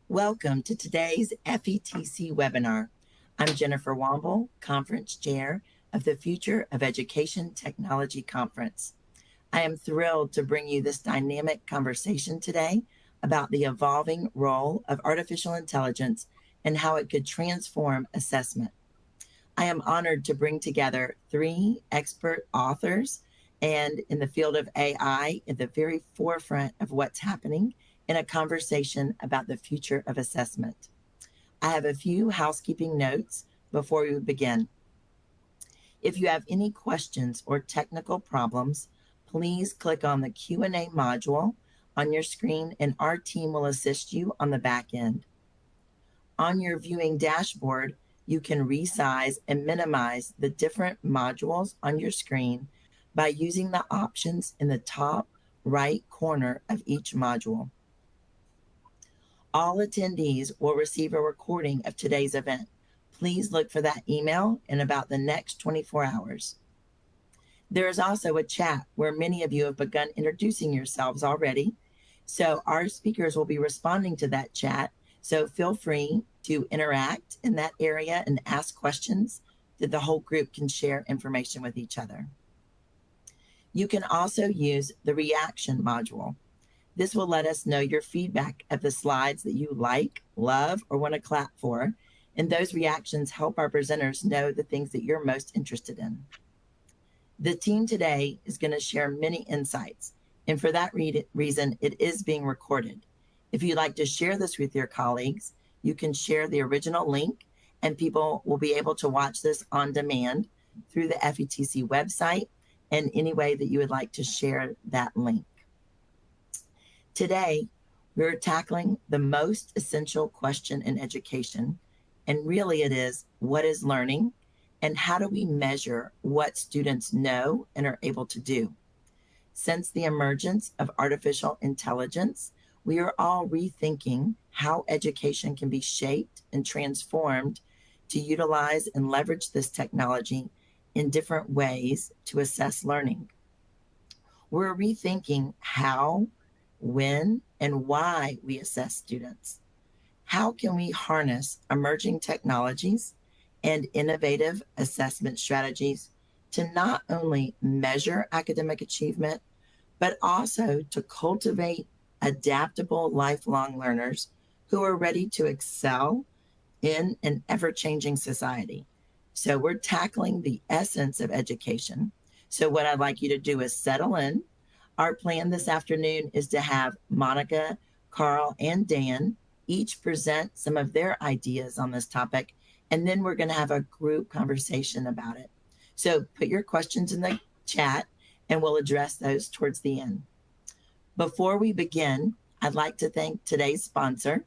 Welcome to today's FETC webinar. I'm Jennifer Womble, Conference Chair of the Future of Education Technology Conference. I am thrilled to bring you this dynamic conversation today about the evolving role of artificial intelligence and how it could transform assessment. I am honored to bring together three expert authors and in the field of AI at the very forefront of what's happening in a conversation about the future of assessment. I have a few housekeeping notes before we begin. If you have any questions or technical problems, please click on the Q&A module on your screen and our team will assist you on the back end. On your viewing dashboard, you can resize and minimize the different modules on your screen by using the options in the top right corner of each module. All attendees will receive a recording of today's event. Please look for that email in about the next 24 hours. There is also a chat where many of you have begun introducing yourselves already. So our speakers will be responding to that chat. So feel free to interact in that area and ask questions that the whole group can share information with each other. You can also use the reaction module. This will let us know your feedback of the slides that you like, love, or want to clap for. And those reactions help our presenters know the things that you're most interested in. The team today is going to share many insights. And for that reason, it is being recorded. If you'd like to share this with your colleagues, you can share the original link and people will be able to watch this on demand through the FETC website and any way that you would like to share that link. Today, we're tackling the most essential question in education, and really it is, what is learning, and how do we measure what students know and are able to do? Since the emergence of artificial intelligence, we are all rethinking how education can be shaped and transformed to utilize and leverage this technology in different ways to assess learning. We're rethinking how, when, and why we assess students. How can we harness emerging technologies and innovative assessment strategies to not only measure academic achievement, but also to cultivate adaptable lifelong learners who are ready to excel in an ever-changing society? So we're tackling the essence of education. So what I'd like you to do is settle in. Our plan this afternoon is to have Monica, Carl, and Dan each present some of their ideas on this topic, and then we're going to have a group conversation about it. So put your questions in the chat, and we'll address those towards the end. Before we begin, I'd like to thank today's sponsor.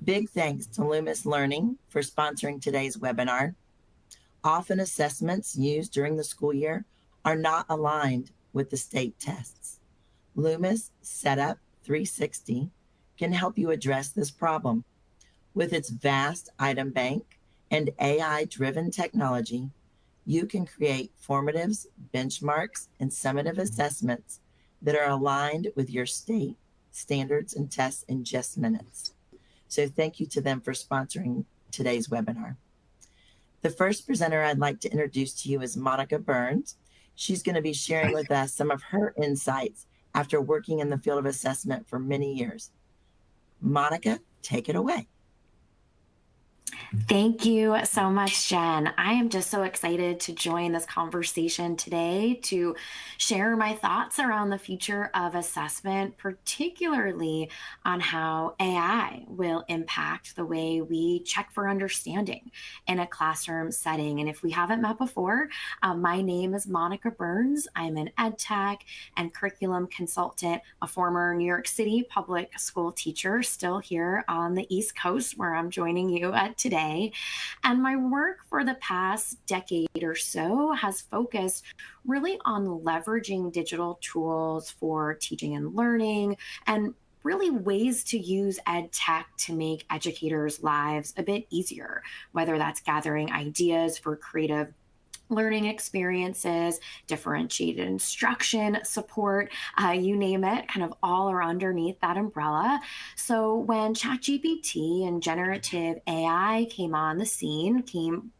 Big thanks to Loomis Learning for sponsoring today's webinar. Often assessments used during the school year are not aligned with the state tests. Loomis Setup 360 can help you address this problem. With its vast item bank and AI-driven technology, you can create formatives, benchmarks, and summative assessments that are aligned with your state standards and tests in just minutes. So thank you to them for sponsoring today's webinar. The first presenter I'd like to introduce to you is Monica Burns. She's going to be sharing with us some of her insights after working in the field of assessment for many years. Monica, take it away. Thank you so much, Jen. I am just so excited to join this conversation today to share my thoughts around the future of assessment, particularly on how AI will impact the way we check for understanding in a classroom setting. And if we haven't met before, my name is Monica Burns. I'm an ed tech and curriculum consultant, a former New York City public school teacher, still here on the East Coast where I'm joining you today. And my work for the past decade or so has focused really on leveraging digital tools for teaching and learning and really ways to use ed tech to make educators' lives a bit easier, whether that's gathering ideas for creative learning experiences, differentiated instruction, support, you name it, kind of all are underneath that umbrella. So when ChatGPT and generative AI came on the scene, became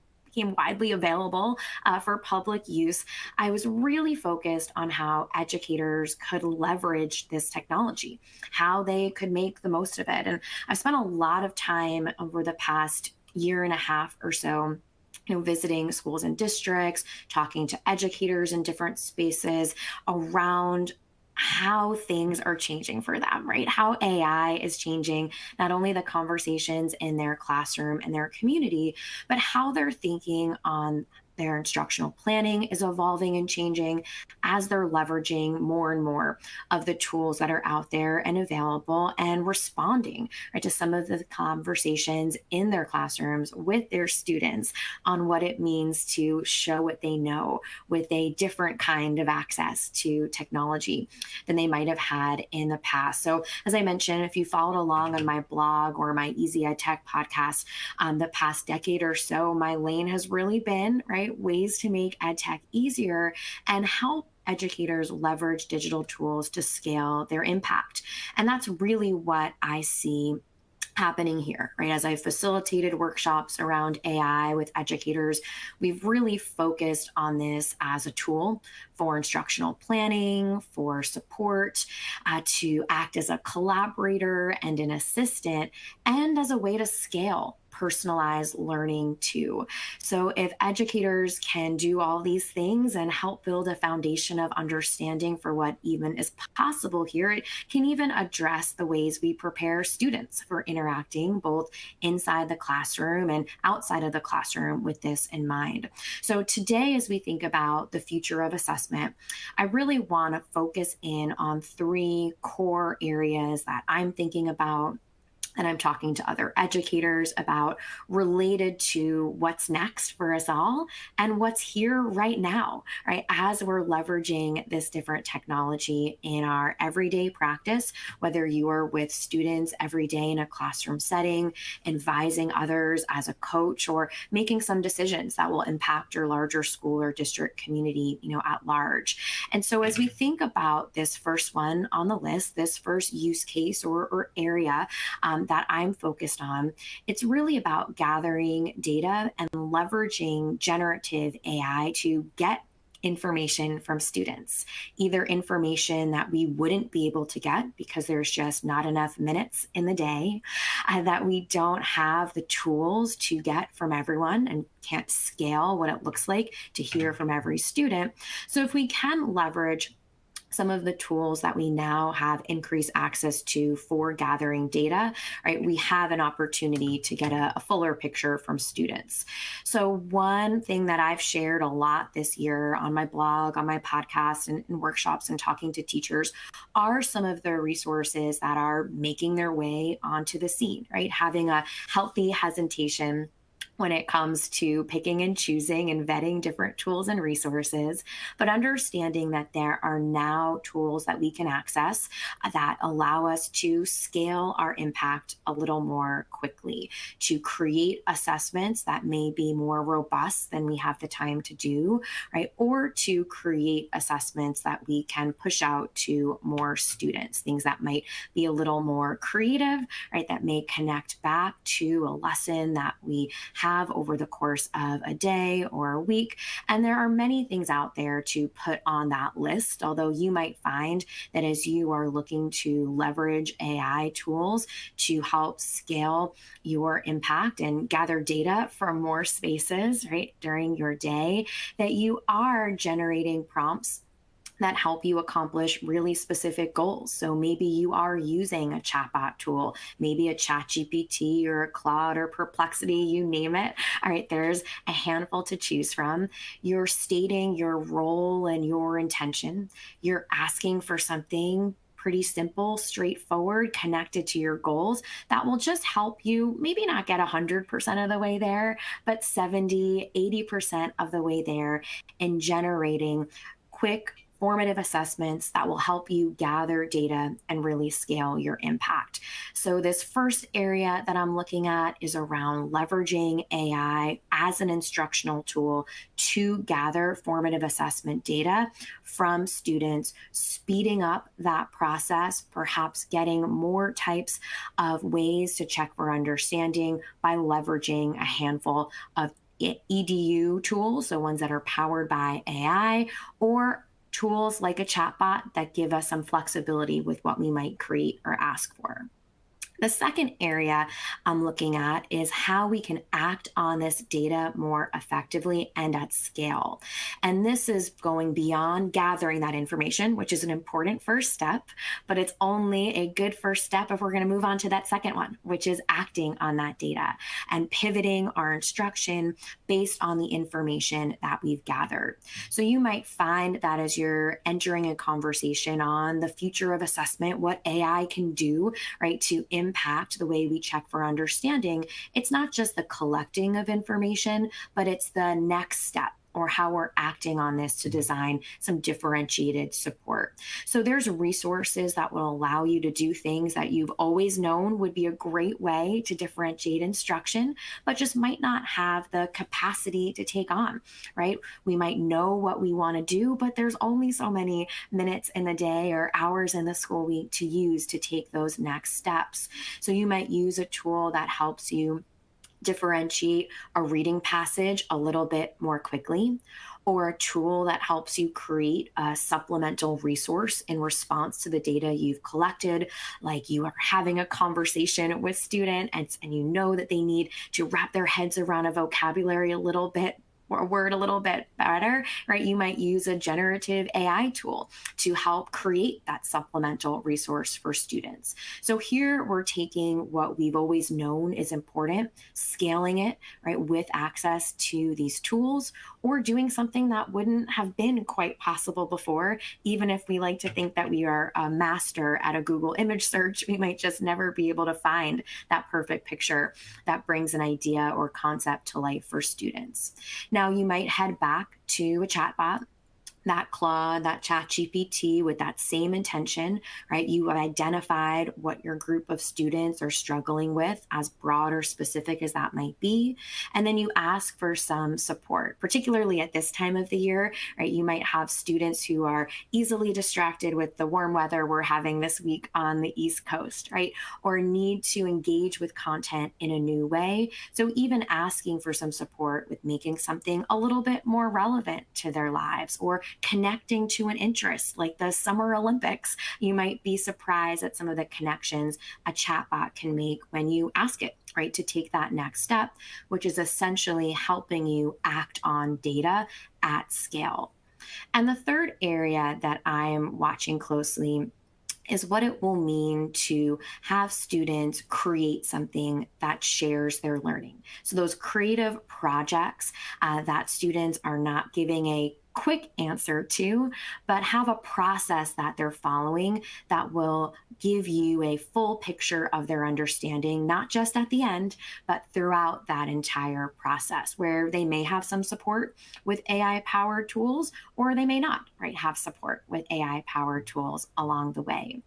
widely available for public use, I was really focused on how educators could leverage this technology, how they could make the most of it. And I've spent a lot of time over the past year and a half or so, visiting schools and districts, talking to educators in different spaces around how things are changing for them, right? How AI is changing not only the conversations in their classroom and their community, but how they're thinking on their instructional planning is evolving and changing as they're leveraging more and more of the tools that are out there and available, and responding, right, to some of the conversations in their classrooms with their students on what it means to show what they know with a different kind of access to technology than they might have had in the past. So, as I mentioned, if you followed along on my blog or my Easy Ed Tech podcast, the past decade or so, my lane has really been, right, ways to make ed tech easier and help educators leverage digital tools to scale their impact. And that's really what I see happening here, right? As I've facilitated workshops around AI with educators, we've really focused on this as a tool for instructional planning, for support, to act as a collaborator and an assistant, and as a way to scale personalized learning too. So if educators can do all these things and help build a foundation of understanding for what even is possible here, it can even address the ways we prepare students for interacting both inside the classroom and outside of the classroom with this in mind. So today, as we think about the future of assessment, I really want to focus in on three core areas that I'm thinking about and I'm talking to other educators about, related to what's next for us all and what's here right now, right? As we're leveraging this different technology in our everyday practice, whether you are with students every day in a classroom setting, advising others as a coach, or making some decisions that will impact your larger school or district community, at large. And so as we think about this first one on the list, this first use case or area, that I'm focused on, it's really about gathering data and leveraging generative AI to get information from students, either information that we wouldn't be able to get because there's just not enough minutes in the day, that we don't have the tools to get from everyone and can't scale what it looks like to hear from every student. So if we can leverage some of the tools that we now have increased access to for gathering data, right, we have an opportunity to get a fuller picture from students. So one thing that I've shared a lot this year on my blog, on my podcast, and workshops, and talking to teachers are some of the resources that are making their way onto the scene, right? Having a healthy hesitation when it comes to picking and choosing and vetting different tools and resources, but understanding that there are now tools that we can access that allow us to scale our impact a little more quickly, to create assessments that may be more robust than we have the time to do, right? Or to create assessments that we can push out to more students, things that might be a little more creative, right? That may connect back to a lesson that we have over the course of a day or a week. And there are many things out there to put on that list, although you might find that as you are looking to leverage AI tools to help scale your impact and gather data from more spaces, right, during your day, that you are generating prompts that help you accomplish really specific goals. So maybe you are using a chatbot tool, maybe a ChatGPT or a Claude or Perplexity, you name it. All right, there's a handful to choose from. You're stating your role and your intention. You're asking for something pretty simple, straightforward, connected to your goals that will just help you maybe not get 100% of the way there, but 70, 80% of the way there in generating quick, formative assessments that will help you gather data and really scale your impact. So, this first area that I'm looking at is around leveraging AI as an instructional tool to gather formative assessment data from students, speeding up that process, perhaps getting more types of ways to check for understanding by leveraging a handful of EDU tools, so ones that are powered by AI, or tools like a chatbot that give us some flexibility with what we might create or ask for. The second area I'm looking at is how we can act on this data more effectively and at scale. And this is going beyond gathering that information, which is an important first step, but it's only a good first step if we're going to move on to that second one, which is acting on that data and pivoting our instruction based on the information that we've gathered. So you might find that as you're entering a conversation on the future of assessment, what AI can do, right, to impact the way we check for understanding, it's not just the collecting of information, but it's the next step or how we're acting on this to design some differentiated support. So there's resources that will allow you to do things that you've always known would be a great way to differentiate instruction, but just might not have the capacity to take on, right? We might know what we want to do, but there's only so many minutes in the day or hours in the school week to use to take those next steps. So you might use a tool that helps you differentiate a reading passage a little bit more quickly, or a tool that helps you create a supplemental resource in response to the data you've collected, like you are having a conversation with student and you know that they need to wrap their heads around a vocabulary a little bit or a word a little bit better, right? You might use a generative AI tool to help create that supplemental resource for students. So here we're taking what we've always known is important, scaling it, right, with access to these tools, or doing something that wouldn't have been quite possible before. Even if we like to think that we are a master at a Google image search, we might just never be able to find that perfect picture that brings an idea or concept to life for students. Now, you might head back to a chatbot, that Claude, that ChatGPT, with that same intention, right? You have identified what your group of students are struggling with, as broad or specific as that might be. And then you ask for some support, particularly at this time of the year, right? You might have students who are easily distracted with the warm weather we're having this week on the East Coast, right? Or need to engage with content in a new way. So even asking for some support with making something a little bit more relevant to their lives, or connecting to an interest like the Summer Olympics. You might be surprised at some of the connections a chatbot can make when you ask it, right, to take that next step, which is essentially helping you act on data at scale. And the third area that I am watching closely is what it will mean to have students create something that shares their learning. So those creative projects that students are not giving a quick answer to, but have a process that they're following that will give you a full picture of their understanding, not just at the end, but throughout that entire process, where they may have some support with AI powered tools, or they may not, right, have support with AI powered tools along the way.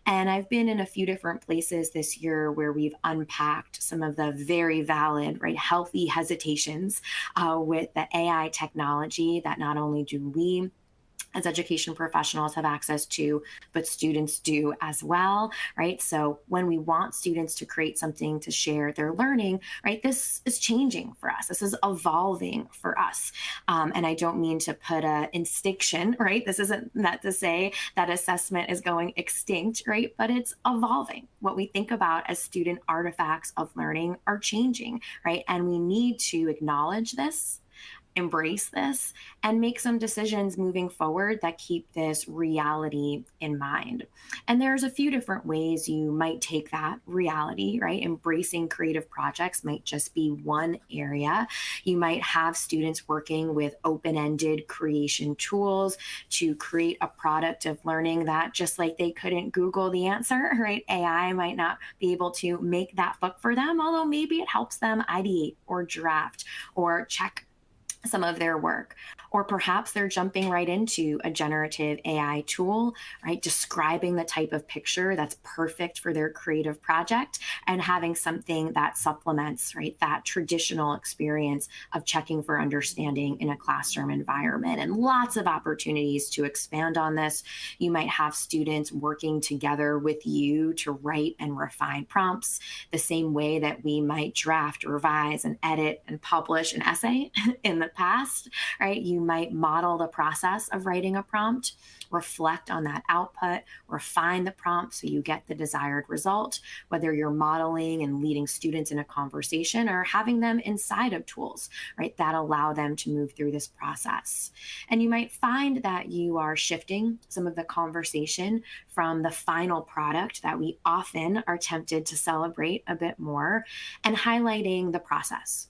And I've been in a few different places this year where we've unpacked some of the very valid, right, healthy hesitations with the AI technology that not only do we as education professionals have access to, but students do as well, right? So when we want students to create something to share their learning, right, this is changing for us. This is evolving for us. And I don't mean to put a instinction, right? This isn't that to say that assessment is going extinct, right? But it's evolving. What we think about as student artifacts of learning are changing, right? And we need to acknowledge this, embrace this, and make some decisions moving forward that keep this reality in mind. And there's a few different ways you might take that reality, right? Embracing creative projects might just be one area. You might have students working with open-ended creation tools to create a product of learning that, just like they couldn't Google the answer, right? AI might not be able to make that book for them, although maybe it helps them ideate or draft or check some of their work. Or perhaps they're jumping right into a generative AI tool, right? Describing the type of picture that's perfect for their creative project and having something that supplements, right, that traditional experience of checking for understanding in a classroom environment. And lots of opportunities to expand on this. You might have students working together with you to write and refine prompts the same way that we might draft, revise, and edit and publish an essay in the past, right? You might model the process of writing a prompt, reflect on that output, refine the prompt so you get the desired result, whether you're modeling and leading students in a conversation or having them inside of tools, right, that allow them to move through this process. And you might find that you are shifting some of the conversation from the final product that we often are tempted to celebrate a bit more and highlighting the process,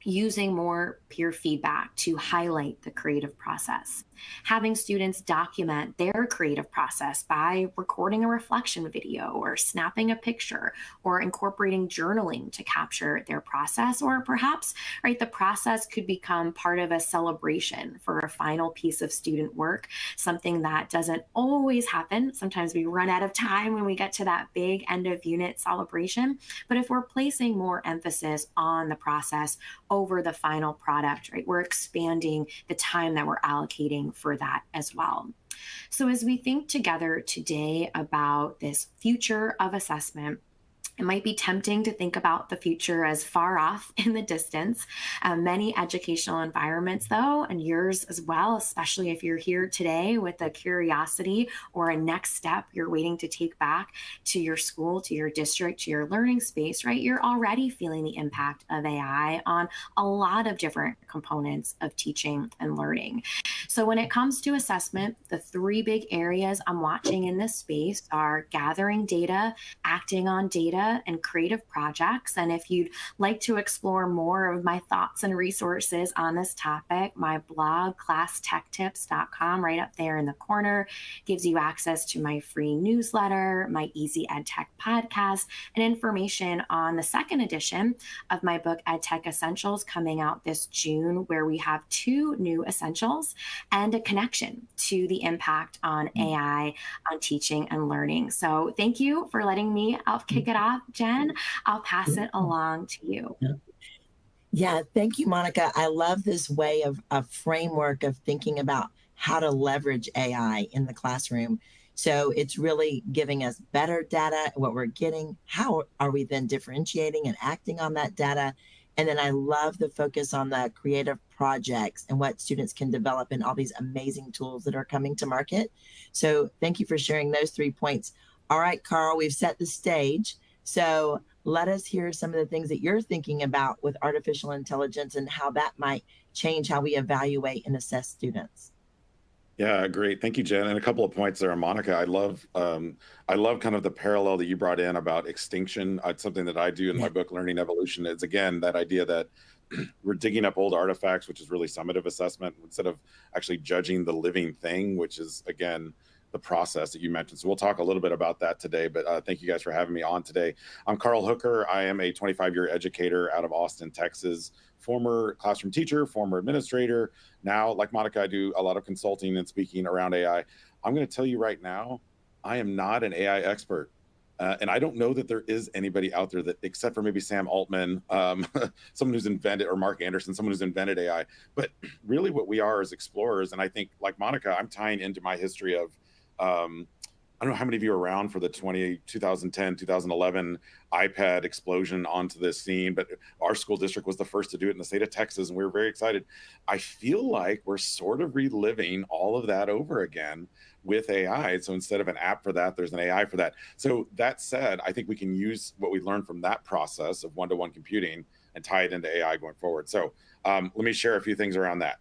using more peer feedback to highlight the creative process, having students document their creative process by recording a reflection video or snapping a picture or incorporating journaling to capture their process. Or perhaps, right, the process could become part of a celebration for a final piece of student work, something that doesn't always happen. Sometimes we run out of time when we get to that big end of unit celebration. But if we're placing more emphasis on the process over the final product, right, we're expanding the time that we're allocating for that as well. So as we think together today about this future of assessment, it might be tempting to think about the future as far off in the distance. Many educational environments, though, and yours as well, especially if you're here today with a curiosity or a next step you're waiting to take back to your school, to your district, to your learning space, right? You're already feeling the impact of AI on a lot of different components of teaching and learning. So when it comes to assessment, the three big areas I'm watching in this space are gathering data, acting on data, and creative projects. And if you'd like to explore more of my thoughts and resources on this topic, my blog, classtechtips.com, right up there in the corner, gives you access to my free newsletter, my Easy EdTech podcast, and information on the second edition of my book, EdTech Essentials, coming out this June, where we have 2 new essentials and a connection to the impact on AI on teaching and learning. So thank you for letting me. I'll kick it off, Jen. I'll pass it along to you. Yeah, thank you, Monica. I love this way of a framework of thinking about how to leverage AI in the classroom. So it's really giving us better data, what we're getting, how are we then differentiating and acting on that data? And then I love the focus on the creative projects and what students can develop in all these amazing tools that are coming to market. So thank you for sharing those 3 points. All right, Carl, we've set the stage. So let us hear some of the things that you're thinking about with artificial intelligence and how that might change how we evaluate and assess students. Yeah, great. Thank you, Jen. And a couple of points there, Monica. I love kind of the parallel that you brought in about extinction. It's something that I do in my book, Learning Evolution. It's again that idea that we're digging up old artifacts, which is really summative assessment, instead of actually judging the living thing, which is again the process that you mentioned. So we'll talk a little bit about that today, but thank you guys for having me on today. I'm Carl Hooker. I am a 25-year educator out of Austin, Texas, former classroom teacher, former administrator. Now, like Monica, I do a lot of consulting and speaking around AI. I'm going to tell you right now, I am not an AI expert. And I don't know that there is anybody out there that, except for maybe Sam Altman, someone who's invented, or Mark Anderson, someone who's invented AI. But really what we are is explorers. And I think, like Monica, I'm tying into my history of, I don't know how many of you are around for the 2010, 2011 iPad explosion onto this scene, but our school district was the first to do it in the state of Texas, and we were very excited. I feel like we're sort of reliving all of that over again with AI. So instead of an app for that, there's an AI for that. So that said, I think we can use what we learned from that process of one-to-one computing and tie it into AI going forward. So let me share a few things around that.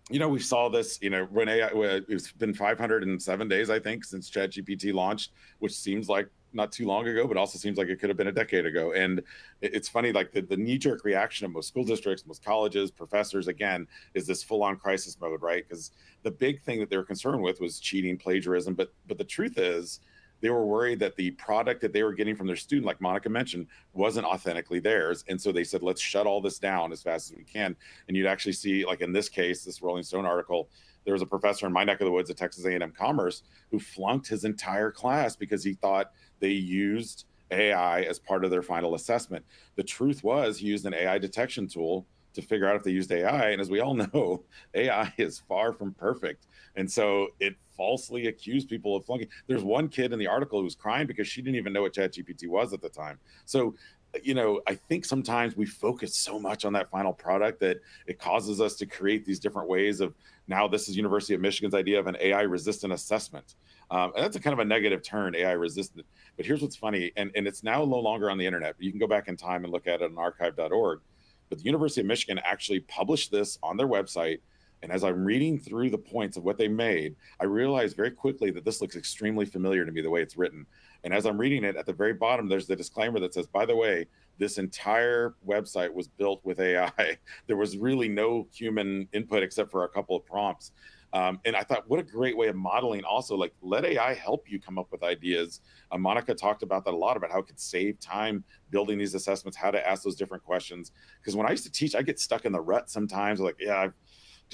We saw this, when AI, it's been 507 days, I think, since ChatGPT launched, which seems like not too long ago, but also seems like it could have been a decade ago. And it's funny, like the knee-jerk reaction of most school districts, most colleges, professors, again, is this full-on crisis mode, right? Because the big thing that they were concerned with was cheating, plagiarism. But the truth is, they were worried that the product that they were getting from their student, like Monica mentioned, wasn't authentically theirs. And so they said, let's shut all this down as fast as we can. And you'd actually see, like in this case, this Rolling Stone article, there was a professor in my neck of the woods at Texas A&M Commerce who flunked his entire class because he thought they used AI as part of their final assessment. The truth was he used an AI detection tool to figure out if they used AI. And as we all know, AI is far from perfect. And so it falsely accused people of flunking. There's one kid in the article who was crying because she didn't even know what ChatGPT was at the time. So, you know, I think sometimes we focus so much on that final product that it causes us to create these different ways of, now this is University of Michigan's idea of an AI resistant assessment. And that's a kind of a negative turn, AI resistant. But here's what's funny, and it's now no longer on the internet, but you can go back in time and look at it on archive.org. But the University of Michigan actually published this on their website. And as I'm reading through the points of what they made, I realized very quickly that this looks extremely familiar to me, the way it's written. And as I'm reading it, at the very bottom, there's the disclaimer that says, by the way, this entire website was built with AI. There was really no human input except for a couple of prompts. And I thought, what a great way of modeling also, like, let AI help you come up with ideas. Monica talked about that a lot, about how it could save time building these assessments, how to ask those different questions. Because when I used to teach, I get stuck in the rut sometimes, like, yeah,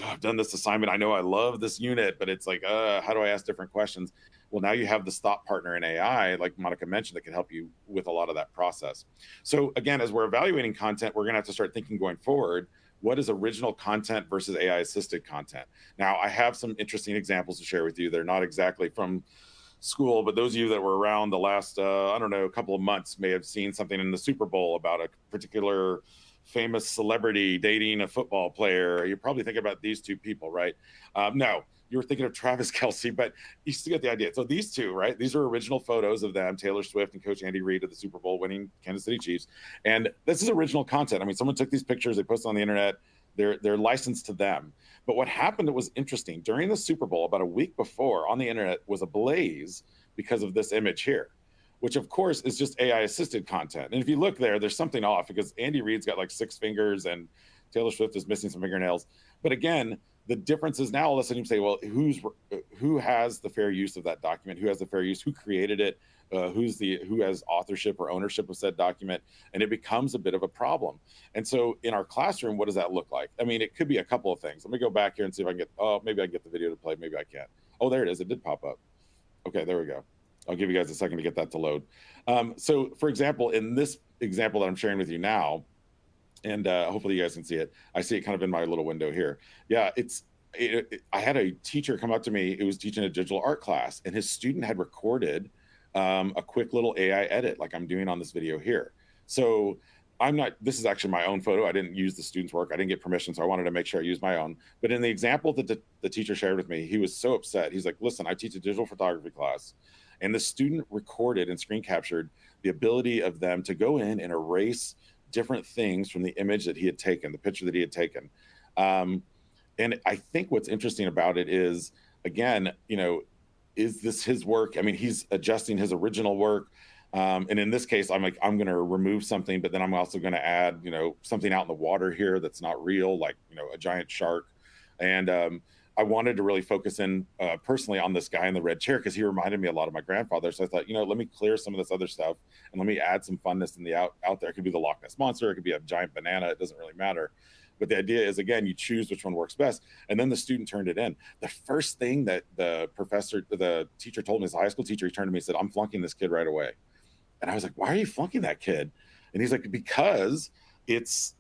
I've done this assignment. I know I love this unit, but it's like, how do I ask different questions? Well, now you have this thought partner in AI, like Monica mentioned, that can help you with a lot of that process. So again, as we're evaluating content, we're going to have to start thinking going forward, what is original content versus AI assisted content? Now, I have some interesting examples to share with you. They're not exactly from school, but those of you that were around the last, I don't know, a couple of months may have seen something in the Super Bowl about a particular famous celebrity dating a football player. You're probably thinking about these two people, right? No, you were thinking of Travis Kelce, but you still get the idea. So these two, right? These are original photos of them, Taylor Swift and Coach Andy Reid of the Super Bowl winning Kansas City Chiefs. And this is original content. I mean, someone took these pictures, they posted on the internet, they're licensed to them. But what happened that was interesting, during the Super Bowl, about a week before, on the internet was ablaze because of this image here, which of course is just AI assisted content. And if you look there, there's something off because Andy Reid's got like 6 fingers and Taylor Swift is missing some fingernails. But again, the difference is now all of a sudden you say, well, who has the fair use of that document? Who has the fair use? Who created it? Who has authorship or ownership of said document? And it becomes a bit of a problem. And so in our classroom, what does that look like? I mean, it could be a couple of things. Let me go back here and see if I can get, maybe I can get the video to play. Maybe I can't. Oh, there it is. It did pop up. Okay, there we go. I'll give you guys a second to get that to load. So for example, in this example that I'm sharing with you now, and hopefully you guys can see it. I see it kind of in my little window here. Yeah, I had a teacher come up to me who was teaching a digital art class, and his student had recorded a quick little AI edit like I'm doing on this video here. So this is actually my own photo. I didn't use the student's work. I didn't get permission, so I wanted to make sure I used my own. But in the example that the teacher shared with me, he was so upset. He's like, listen, I teach a digital photography class. And the student recorded and screen captured the ability of them to go in and erase different things from the image that he had taken, the picture that he had taken. And I think what's interesting about it is, again, is this his work? I mean, he's adjusting his original work. And in this case, I'm like, I'm going to remove something, but then I'm also going to add, something out in the water here that's not real, like, a giant shark. And I wanted to really focus in personally on this guy in the red chair because he reminded me a lot of my grandfather. So I thought, let me clear some of this other stuff and let me add some funness in the out there. It could be the Loch Ness Monster. It could be a giant banana. It doesn't really matter. But the idea is, again, you choose which one works best. And then the student turned it in. The first thing that the teacher told me, as a high school teacher, he turned to me and said, I'm flunking this kid right away. And I was like, why are you flunking that kid? And he's like, because it's,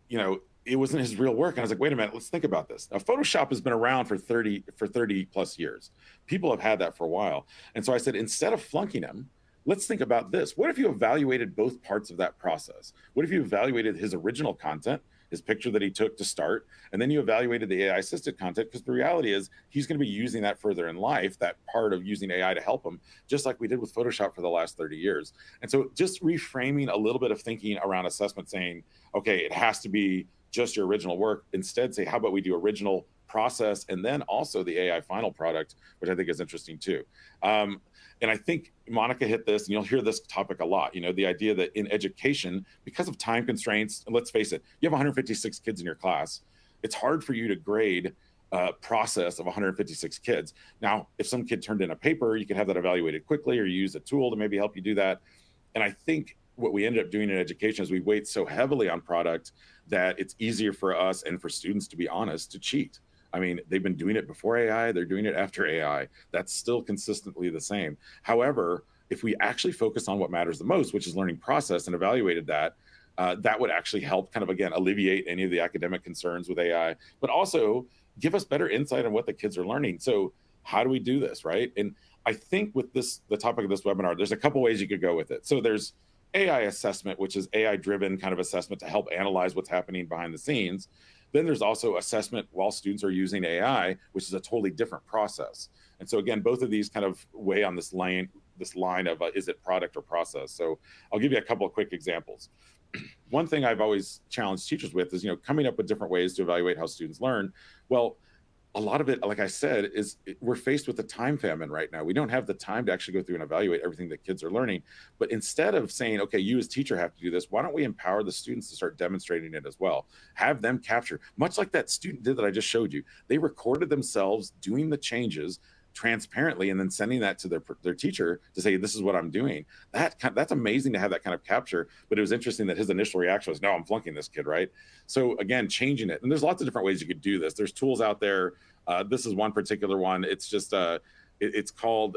it wasn't his real work. And I was like, wait a minute, let's think about this. Now, Photoshop has been around for 30 plus years. People have had that for a while. And so I said, instead of flunking him, let's think about this. What if you evaluated both parts of that process? What if you evaluated his original content, his picture that he took to start, and then you evaluated the AI assisted content? Because the reality is he's going to be using that further in life, that part of using AI to help him, just like we did with Photoshop for the last 30 years. And so just reframing a little bit of thinking around assessment, saying, okay, it has to be just your original work. Instead, say, how about we do original process and then also the AI final product, which I think is interesting too. And I think Monica hit this, and you'll hear this topic a lot, the idea that in education, because of time constraints, and let's face it, you have 156 kids in your class, it's hard for you to grade process of 156 kids. Now, if some kid turned in a paper, you could have that evaluated quickly, or you use a tool to maybe help you do that. And I think what we ended up doing in education is we weight so heavily on product that it's easier for us and for students, to be honest, to cheat. I mean, they've been doing it before AI, they're doing it after AI. That's still consistently the same. However, if we actually focus on what matters the most, which is learning process, and evaluated that, that would actually help kind of, again, alleviate any of the academic concerns with AI, but also give us better insight on what the kids are learning. So how do we do this, right? And I think with this, the topic of this webinar, there's a couple ways you could go with it. So there's AI assessment, which is AI-driven kind of assessment to help analyze what's happening behind the scenes. Then there's also assessment while students are using AI, which is a totally different process. And so again, both of these kind of weigh on this line of is it product or process? So I'll give you a couple of quick examples. One thing I've always challenged teachers with is, coming up with different ways to evaluate how students learn. Well, a lot of it, like I said, is we're faced with a time famine right now. We don't have the time to actually go through and evaluate everything that kids are learning. But instead of saying, okay, you as teacher have to do this, why don't we empower the students to start demonstrating it as well? Have them capture, much like that student did that I just showed you. They recorded themselves doing the changes transparently and then sending that to their teacher to say, this is what I'm doing. That's amazing to have that kind of capture. But it was interesting that his initial reaction was, no, I'm flunking this kid, right? So again, changing it. And there's lots of different ways you could do this. There's tools out there. This is one particular one. It's just it's called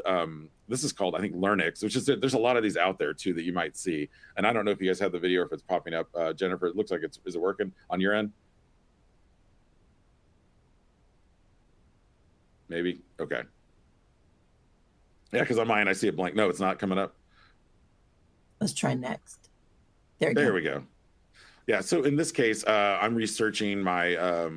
this is called, I think, Learnix, which is, there's a lot of these out there too that you might see. And I don't know if you guys have the video or if it's popping up. Jennifer, it looks like is it working on your end? Maybe. Okay. Yeah, because on mine I see it blank. No, it's not coming up. Let's try next. There we go. Yeah, so in this case, I'm researching my,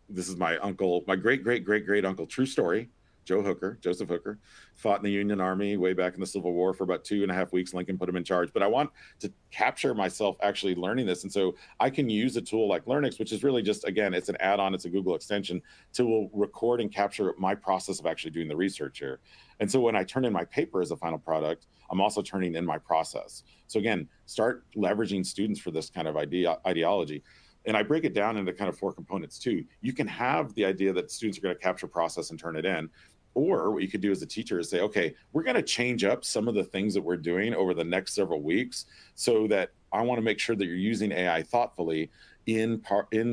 this is my uncle, my great uncle, true story, Joseph Hooker, fought in the Union Army way back in the Civil War for about 2.5 weeks. Lincoln put him in charge. But I want to capture myself actually learning this. And so I can use a tool like Learnix, which is really just, again, it's an add-on, it's a Google extension to record and capture my process of actually doing the research here. And so when I turn in my paper as a final product, I'm also turning in my process. So again, start leveraging students for this kind of ideology. And I break it down into kind of 4 components too. You can have the idea that students are going to capture process and turn it in. Or what you could do as a teacher is say, okay, we're going to change up some of the things that we're doing over the next several weeks so that I want to make sure that you're using AI thoughtfully in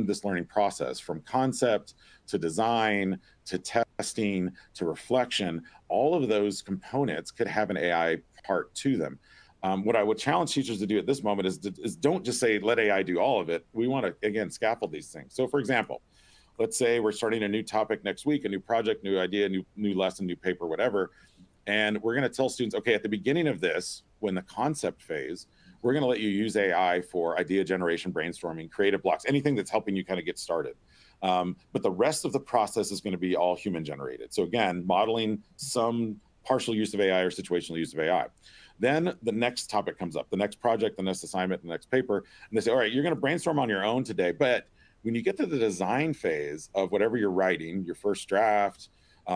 this learning process, from concept to design to testing to reflection. All of those components could have an AI part to them. What I would challenge teachers to do at this moment is don't just say, let AI do all of it. We want to, again, scaffold these things. So for example, let's say we're starting a new topic next week, a new project, new idea, new lesson, new paper, whatever. And we're going to tell students, okay, at the beginning of this, when the concept phase, we're going to let you use AI for idea generation, brainstorming, creative blocks, anything that's helping you kind of get started. But the rest of the process is going to be all human generated. So again, modeling some partial use of AI or situational use of AI. Then the next topic comes up, the next project, the next assignment, the next paper. And they say, all right, you're going to brainstorm on your own today, but when you get to the design phase of whatever you're writing, your first draft,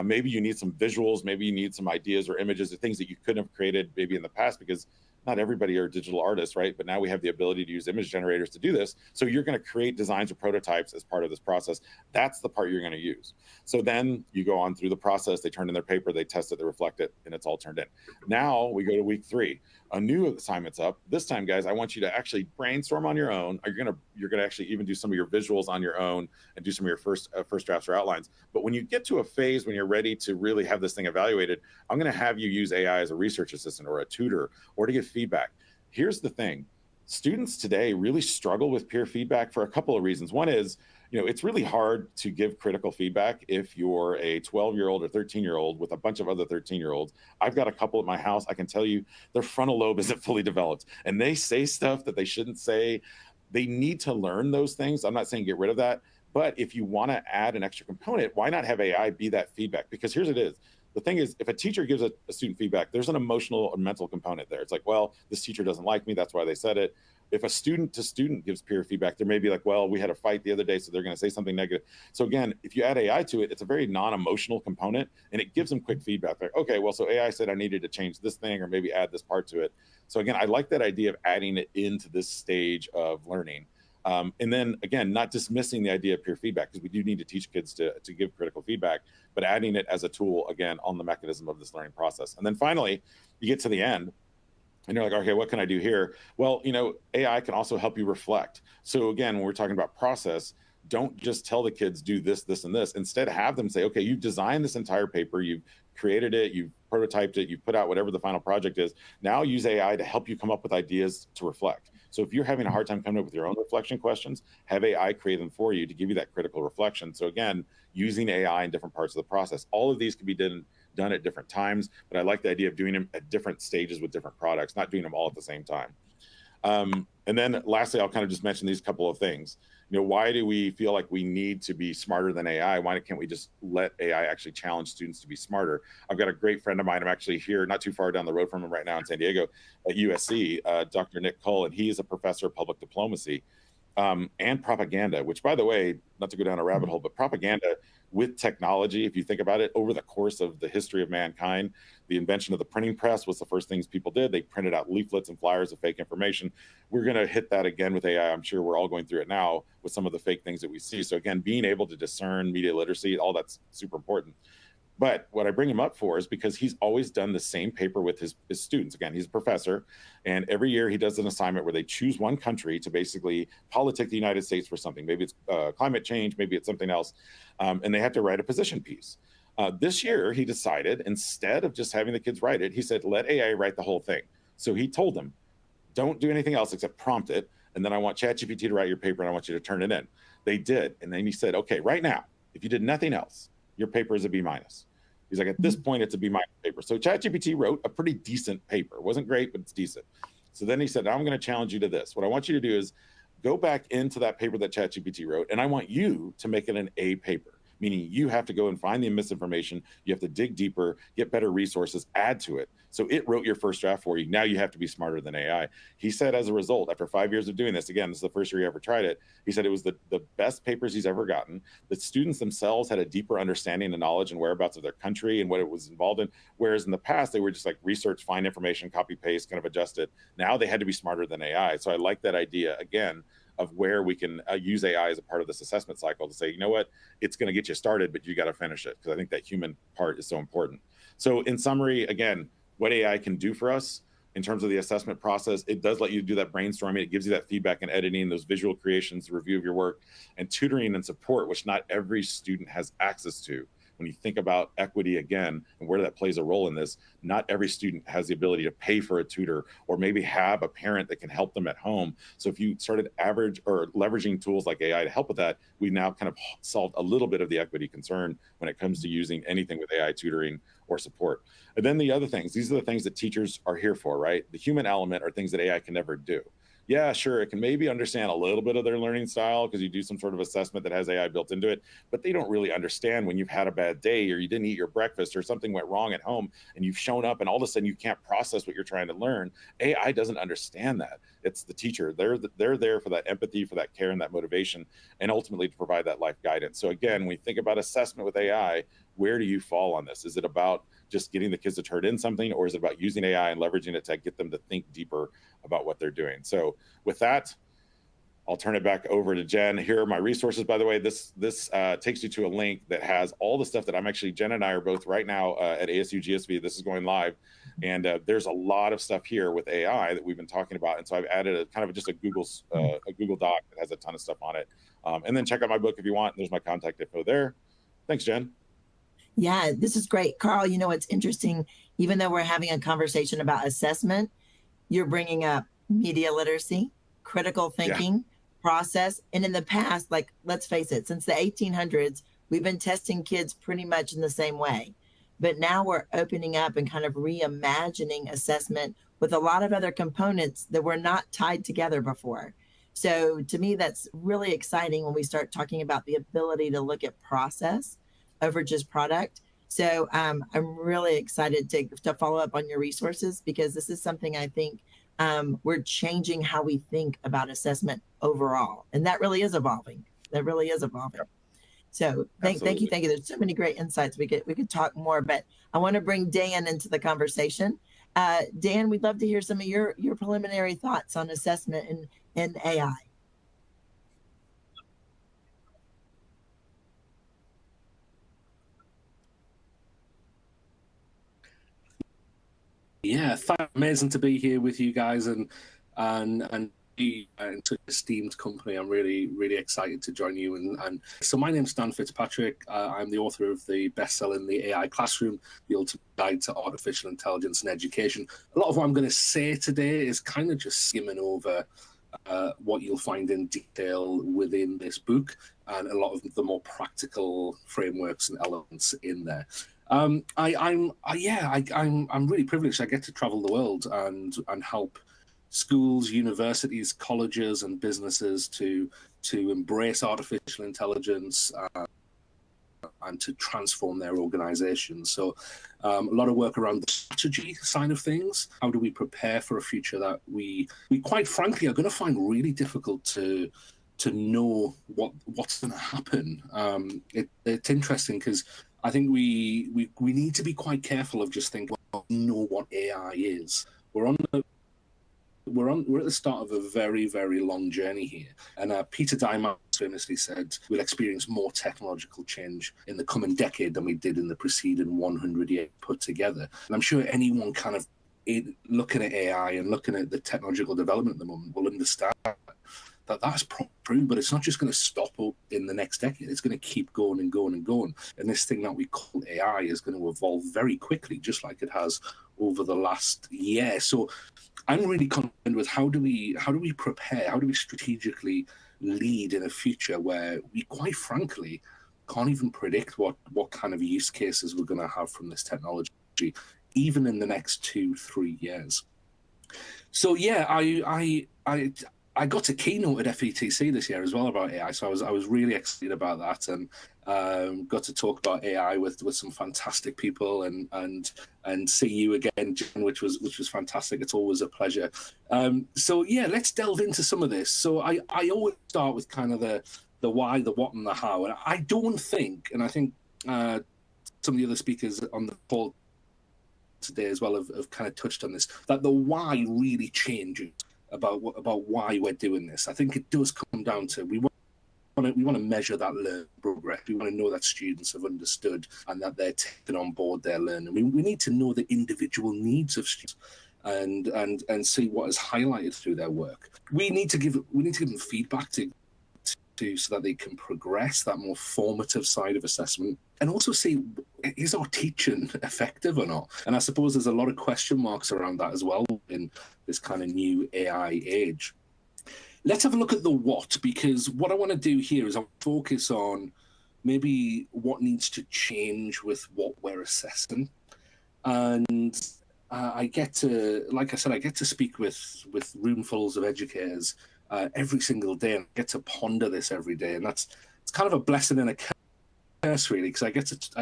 maybe you need some visuals, maybe you need some ideas or images or things that you couldn't have created maybe in the past, because not everybody are digital artists, right? But now we have the ability to use image generators to do this. So you're going to create designs or prototypes as part of this process. That's the part you're going to use. So then you go on through the process, they turn in their paper, they test it, they reflect it, and it's all turned in. Now we go to week 3. A new assignment's up. This time, guys, I want you to actually brainstorm on your own. You're gonna actually even do some of your visuals on your own and do some of your first drafts or outlines. But when you get to a phase when you're ready to really have this thing evaluated, I'm gonna have you use AI as a research assistant or a tutor or to give feedback. Here's the thing. Students today really struggle with peer feedback for a couple of reasons. One is, it's really hard to give critical feedback if you're a 12-year-old or 13-year-old with a bunch of other 13-year-olds. I've got a couple at my house. I can tell you their frontal lobe isn't fully developed, and they say stuff that they shouldn't say. They need to learn those things. I'm not saying get rid of that, but if you want to add an extra component, why not have AI be that feedback? Because here's what it is. The thing is, if a teacher gives a student feedback, there's an emotional or mental component there. It's like, well, this teacher doesn't like me. That's why they said it. If a student to student gives peer feedback, there may be like, well, we had a fight the other day, so they're going to say something negative. So again, if you add AI to it, it's a very non-emotional component, and it gives them quick feedback. Like, okay, well, so AI said I needed to change this thing or maybe add this part to it. So again, I like that idea of adding it into this stage of learning. And then again, not dismissing the idea of peer feedback, because we do need to teach kids to give critical feedback, but adding it as a tool, again, on the mechanism of this learning process. And then finally, you get to the end and you're like, okay, what can I do here? Well, AI can also help you reflect. So again, when we're talking about process, don't just tell the kids do this, this, and this. Instead, have them say, okay, you've designed this entire paper, you've created it, you've prototyped it, you've put out whatever the final project is. Now use AI to help you come up with ideas to reflect. So if you're having a hard time coming up with your own reflection questions, have AI create them for you to give you that critical reflection. So again, using AI in different parts of the process. All of these can be done at different times, but I like the idea of doing them at different stages with different products, not doing them all at the same time. And then lastly, I'll kind of just mention these couple of things. Why do we feel like we need to be smarter than AI? Why can't we just let AI actually challenge students to be smarter? I've got a great friend of mine. I'm actually here not too far down the road from him right now in San Diego at USC, Dr. Nick Cole, and he is a professor of public diplomacy and propaganda, which, by the way, not to go down a rabbit hole, but propaganda with technology, if you think about it, over the course of the history of mankind, the invention of the printing press was the first things people did. They printed out leaflets and flyers of fake information. We're going to hit that again with AI. I'm sure we're all going through it now with some of the fake things that we see. So again, being able to discern media literacy, all that's super important. But what I bring him up for is because he's always done the same paper with his students. Again, he's a professor, and every year he does an assignment where they choose one country to basically politic the United States for something. Maybe it's climate change, maybe it's something else, and they have to write a position piece. This year, he decided, instead of just having the kids write it, he said, let AI write the whole thing. So he told them, don't do anything else except prompt it, and then I want ChatGPT to write your paper, and I want you to turn it in. They did, and then he said, okay, right now, if you did nothing else, your paper is a B-. He's like, at this point, it's a B- paper. So ChatGPT wrote a pretty decent paper. It wasn't great, but it's decent. So then he said, now I'm going to challenge you to this. What I want you to do is go back into that paper that ChatGPT wrote, and I want you to make it an A paper, meaning you have to go and find the misinformation. You have to dig deeper, get better resources, add to it. So it wrote your first draft for you. Now you have to be smarter than AI. He said, as a result, after 5 years of doing this, again, this is the first year he ever tried it, he said it was the best papers he's ever gotten. The students themselves had a deeper understanding and knowledge and whereabouts of their country and what it was involved in. Whereas in the past, they were just like research, find information, copy, paste, kind of adjust it. Now they had to be smarter than AI. So I like that idea, again, of where we can use AI as a part of this assessment cycle to say, you know what, it's going to get you started, but you got to finish it, because I think that human part is so important. So in summary, again, what AI can do for us in terms of the assessment process, it does let you do that brainstorming. It gives you that feedback and editing, those visual creations, the review of your work, and tutoring and support, which not every student has access to. When you think about equity again, and where that plays a role in this, not every student has the ability to pay for a tutor or maybe have a parent that can help them at home. So if you started leveraging tools like AI to help with that, we've now kind of solved a little bit of the equity concern when it comes to using anything with AI tutoring or support. And then the other things, these are the things that teachers are here for, right? The human element are things that AI can never do. Yeah, sure, it can maybe understand a little bit of their learning style because you do some sort of assessment that has AI built into it, but they don't really understand when you've had a bad day or you didn't eat your breakfast or something went wrong at home and you've shown up and all of a sudden you can't process what you're trying to learn. AI doesn't understand that. It's the teacher. They're there for that empathy, for that care and that motivation, and ultimately to provide that life guidance. So again, when we think about assessment with AI, where do you fall on this? Is it about just getting the kids to turn in something, or is it about using AI and leveraging it to get them to think deeper about what they're doing? So with that, I'll turn it back over to Jen. Here are my resources, by the way. This takes you to a link that has all the stuff that Jen and I are both right now at ASU GSV. This is going live. And there's a lot of stuff here with AI that we've been talking about. And so I've added a kind of just a Google Doc that has a ton of stuff on it. And then check out my book if you want. There's my contact info there. Thanks, Jen. Yeah, this is great. Carl, it's interesting. Even though we're having a conversation about assessment, you're bringing up media literacy, critical thinking, process. And in the past, like, let's face it, since the 1800s, we've been testing kids pretty much in the same way. But now we're opening up and kind of reimagining assessment with a lot of other components that were not tied together before. So to me, that's really exciting when we start talking about the ability to look at process over just product. So I'm really excited to follow up on your resources, because this is something I think we're changing how we think about assessment overall. And that really is evolving. So thank you. There's so many great insights. We could talk more, but I want to bring Dan into the conversation. Dan, we'd love to hear some of your preliminary thoughts on assessment and AI. Yeah, amazing to be here with you guys and be in such an esteemed company. I'm really excited to join you. And so my name's Dan Fitzpatrick. I'm the author of the best-selling The AI Classroom, the ultimate guide to artificial intelligence and education. A lot of what I'm going to say today is kind of just skimming over what you'll find in detail within this book and a lot of the more practical frameworks and elements in there. I'm really privileged. I get to travel the world and help schools, universities, colleges, and businesses to embrace artificial intelligence and to transform their organizations. So a lot of work around the strategy side of things. How do we prepare for a future that we quite frankly are going to find really difficult to know what's going to happen? It's interesting because I think we need to be quite careful of just thinking, well, we know what AI is. We're at the start of a very long journey here, and Peter Diamandis famously said we'll experience more technological change in the coming decade than we did in the preceding 100 years put together. And I'm sure anyone kind of looking at AI and looking at the technological development at the moment will understand that that's true, but it's not just going to stop up in the next decade. It's going to keep going and going and going. And this thing that we call AI is going to evolve very quickly, just like it has over the last year. So I'm really concerned with how do we prepare, how do we strategically lead in a future where we quite frankly can't even predict what kind of use cases we're going to have from this technology, even in the next 2-3 years. So yeah, I got a keynote at FETC this year as well about AI, so I was really excited about that, and got to talk about AI with some fantastic people and see you again, Jen, which was fantastic. It's always a pleasure. So yeah, let's delve into some of this. So I always start with kind of the why, the what, and the how, and I don't think, and I think some of the other speakers on the call today as well have kind of touched on this, that the why really changes about why we're doing this. I think it does come down to we want to measure that learning progress. We want to know that students have understood and that they're taking on board their learning. We need to know the individual needs of students and see what is highlighted through their work. We need to give them feedback to so that they can progress that more formative side of assessment, and also see, is our teaching effective or not? And I suppose there's a lot of question marks around that as well in this kind of new AI age. Let's have a look at the what, because what I want to do here is I'll focus on maybe what needs to change with what we're assessing. And I get to, like I said, I get to speak with roomfuls of educators every single day, and I get to ponder this every day, and it's kind of a blessing and a curse, really, because I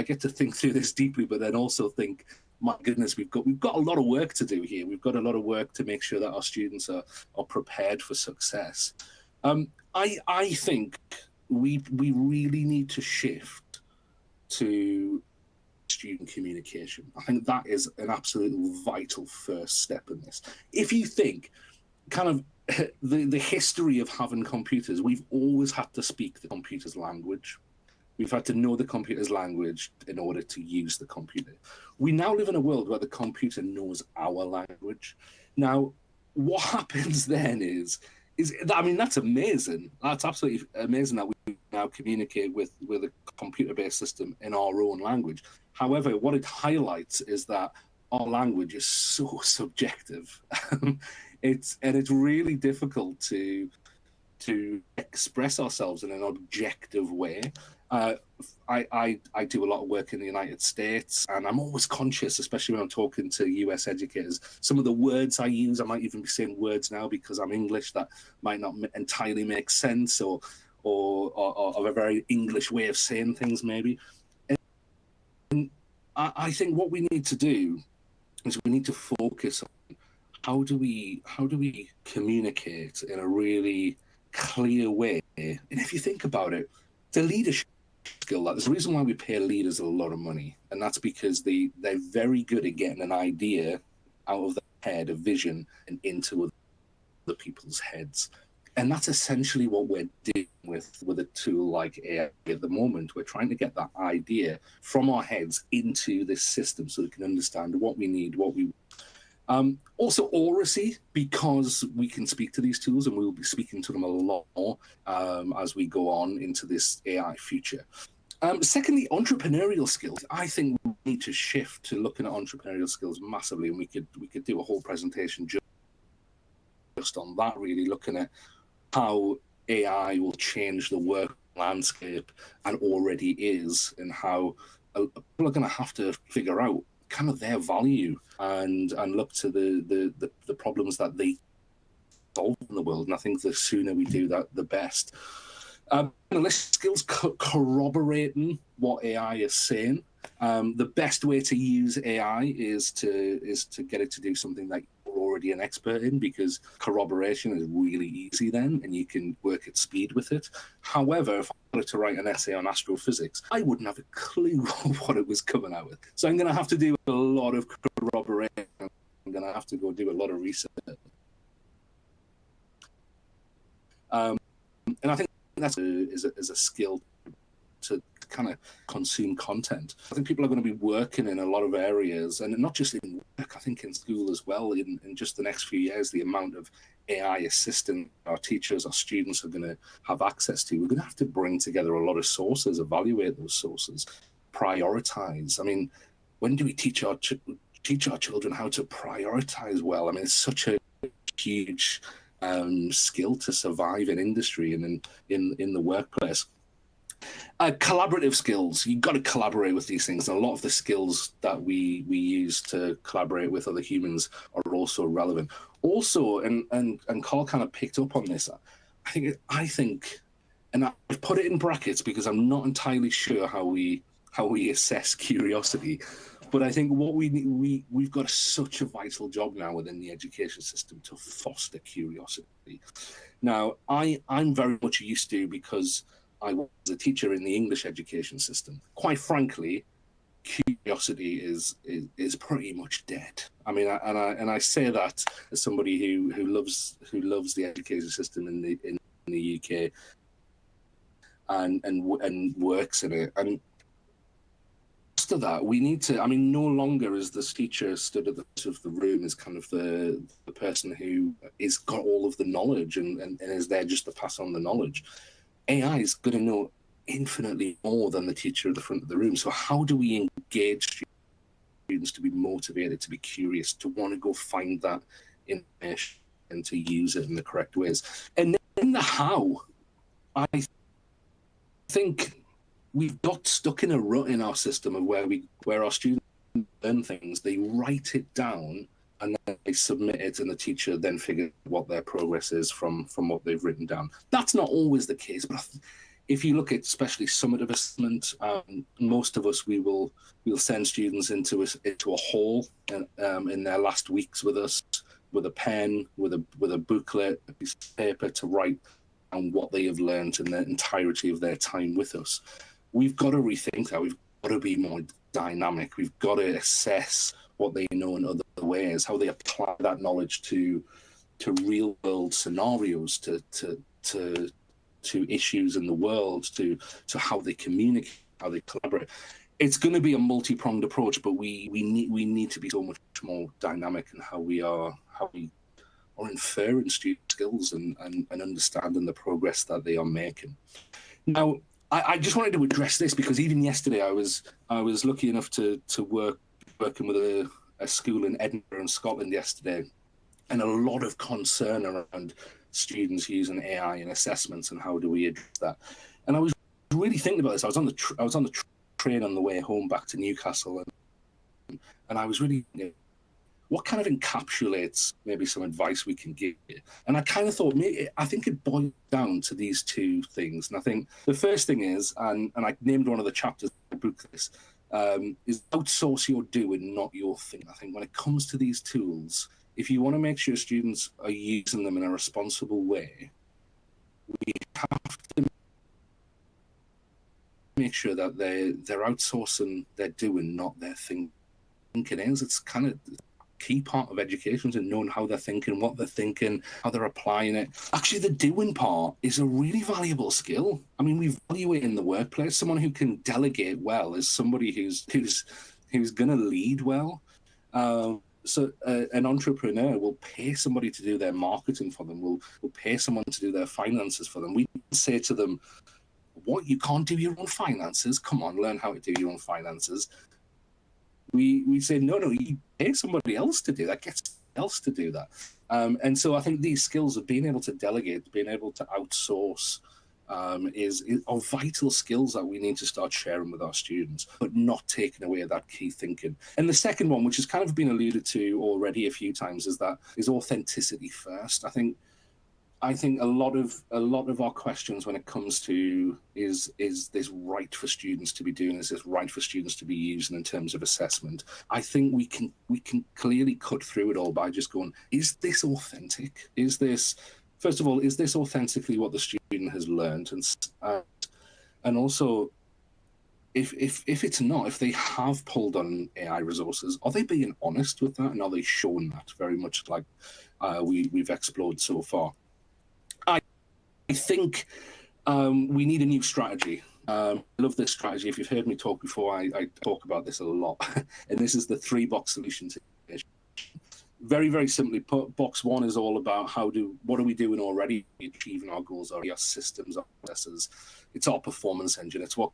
get to think through this deeply, but then also think, my goodness, we've got a lot of work to do here. We've got a lot of work to make sure that our students are prepared for success. I think we really need to shift to student communication. I think that is an absolute vital first step in this. If you think kind of the history of having computers, we've always had to speak the computer's language. We've had to know the computer's language in order to use the computer. We now live in a world where the computer knows our language. Now, what happens then is I mean, that's amazing. That's absolutely amazing that we now communicate with a computer-based system in our own language. However, what it highlights is that our language is so subjective. It's really difficult to express ourselves in an objective way. I do a lot of work in the United States, and I'm always conscious, especially when I'm talking to US educators, some of the words I use. I might even be saying words now because I'm English that might not entirely make sense, or a very English way of saying things maybe. And I think what we need to do is we need to focus on how do we communicate in a really clear way. And if you think about it, the leadership skill, there's a reason why we pay leaders a lot of money, and that's because they're very good at getting an idea out of their head, a vision, and into other people's heads. And that's essentially what we're doing with a tool like AI at the moment. We're trying to get that idea from our heads into this system so we can understand what we need, what we want. Also oracy, because we can speak to these tools and we'll be speaking to them a lot more as we go on into this AI future. Secondly, entrepreneurial skills. I think we need to shift to looking at entrepreneurial skills massively, and we could do a whole presentation just on that, really looking at how AI will change the work landscape and already is, and how people are going to have to figure out kind of their value and look to the problems that they solve in the world. And I think the sooner we do that, the best. Skills corroborating what AI is saying. The best way to use AI is to get it to do something that you're already an expert in, because corroboration is really easy then, and you can work at speed with it. However, if I wanted to write an essay on astrophysics, I wouldn't have a clue what it was coming out with. So I'm going to have to do a lot of corroboration. I'm going to have to go do a lot of research. And I think that's is a skill to kind of consume content. I think people are going to be working in a lot of areas, and not just in work, I think in school as well. In just the next few years, the amount of AI assistant our teachers, our students are going to have access to, we're going to have to bring together a lot of sources, evaluate those sources, prioritize. I mean, when do we teach our children how to prioritize well? I mean, it's such a huge skill to survive in industry and in the workplace. Collaborative skills. You've got to collaborate with these things. And a lot of the skills that we use to collaborate with other humans are also relevant. Also, and Carl kind of picked up on this, I think, and I've put it in brackets because I'm not entirely sure how we assess curiosity. But I think what we've got such a vital job now within the education system to foster curiosity. Now, I'm very much used to, because I was a teacher in the English education system. Quite frankly, curiosity is pretty much dead. I mean, and I say that as somebody who loves the education system in the UK and works in it. And to that, we need to, I mean, no longer is this teacher stood at the top of the room as kind of the person who is got all of the knowledge and is there just to pass on the knowledge. AI is going to know infinitely more than the teacher at the front of the room. So how do we engage students to be motivated, to be curious, to want to go find that information and to use it in the correct ways? And then the how, I think we've got stuck in a rut in our system of where our students learn things, they write it down and then they submit it, and the teacher then figures what their progress is from what they've written down. That's not always the case, but if you look at especially summative assessment, most of us we'll send students into a hall in their last weeks with us, with a pen, with a booklet, a piece of paper to write on what they have learned in the entirety of their time with us. We've got to rethink that. We've got to be more dynamic. We've got to assess what they know in other ways, how they apply that knowledge to real world scenarios, to issues in the world, to how they communicate, how they collaborate. It's going to be a multi-pronged approach, but we need to be so much more dynamic in how we are inferring student skills and understanding the progress that they are making. Now, I just wanted to address this because even yesterday I was lucky enough to working with a school in Edinburgh in Scotland yesterday, and a lot of concern around students using AI in assessments and how do we address that. And I was really thinking about this. I was on the train on the way home back to Newcastle, and I was really what kind of encapsulates maybe some advice we can give you. And I kind of thought, I think it boils down to these two things. And I think the first thing is, and I named one of the chapters of the book this, is outsource your doing, not your thing. I think when it comes to these tools, if you want to make sure students are using them in a responsible way, we have to make sure that they're outsourcing their doing, not their thinking. It's kind of key part of education, and knowing how they're thinking, what they're thinking, how they're applying it. Actually, the doing part is a really valuable skill. I mean, we value it in the workplace. Someone who can delegate well is somebody who's going to lead well. an entrepreneur will pay somebody to do their marketing for them, will pay someone to do their finances for them. We say to them, what, you can't do your own finances? Come on, learn how to do your own finances. We say, no, you pay somebody else to do that, get somebody else to do that. And so I think these skills of being able to delegate, being able to outsource, are vital skills that we need to start sharing with our students, but not taking away that key thinking. And the second one, which has kind of been alluded to already a few times, is authenticity first. I think a lot of our questions when it comes to is this right for students to be doing, is this right for students to be using in terms of assessment? I think we can clearly cut through it all by just going, is this authentic? First of all, is this authentically what the student has learned? And also, if it's not, if they have pulled on AI resources, are they being honest with that? And are they showing that, very much like we've explored so far? I think we need a new strategy. I love this strategy. If you've heard me talk before, I talk about this a lot. And this is the 3-box solution to it. Very, very simply put, box one is all about what are we doing already, achieving our goals, our systems, our processes. It's our performance engine. It's what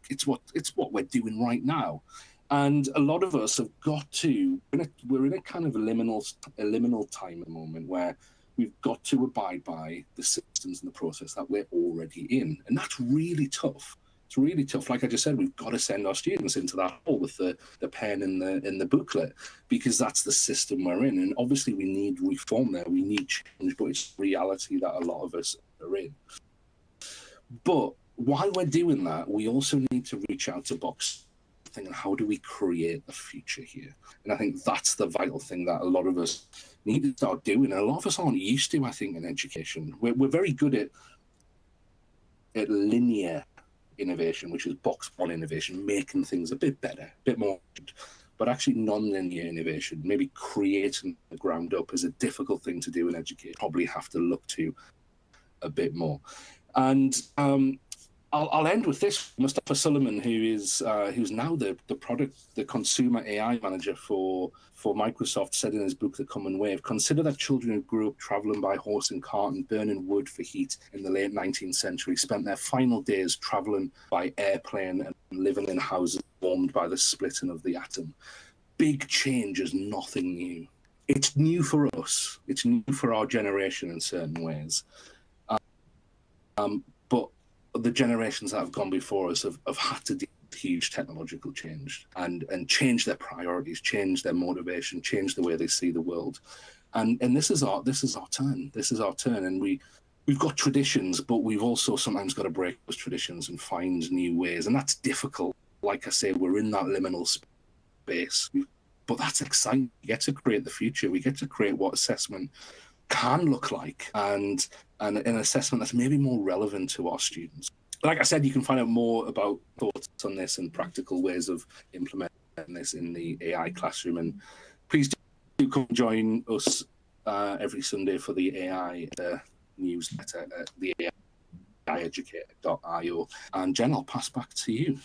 we're doing right now. And a lot of us have got to, we're in a kind of a liminal time at the moment where we've got to abide by the systems and the process that we're already in. And that's really tough. It's really tough. Like I just said, we've got to send our students into that hole with the pen and the booklet, because that's the system we're in. And obviously we need reform there. We need change, but it's reality that a lot of us are in. But while we're doing that, we also need to reach out to box thing, and how do we create the future here? And I think that's the vital thing that a lot of us need to start doing. And a lot of us aren't used to, I think, in education. We're very good at linear innovation, which is box one innovation, making things a bit better, a bit more, but actually non-linear innovation, maybe creating the ground up, is a difficult thing to do in education. Probably have to look to a bit more. And I'll end with this. Mustafa Suleyman, who's now the consumer AI manager for Microsoft, said in his book, The Common Wave, consider that children who grew up traveling by horse and cart and burning wood for heat in the late 19th century spent their final days traveling by airplane and living in houses warmed by the splitting of the atom. Big change is nothing new. It's new for us. It's new for our generation in certain ways. But the generations that have gone before us have had to deal with huge technological change and change their priorities, change their motivation, change the way they see the world. And this is our turn. This is our turn. And we've got traditions, but we've also sometimes got to break those traditions and find new ways. And that's difficult. Like I say, we're in that liminal space. But that's exciting. We get to create the future. We get to create what assessment can look like, and an assessment that's maybe more relevant to our students. Like I said, you can find out more about thoughts on this and practical ways of implementing this in the AI classroom. And please do come join us every Sunday for the AI newsletter at the AIeducator.io. And Jen, I'll pass back to you.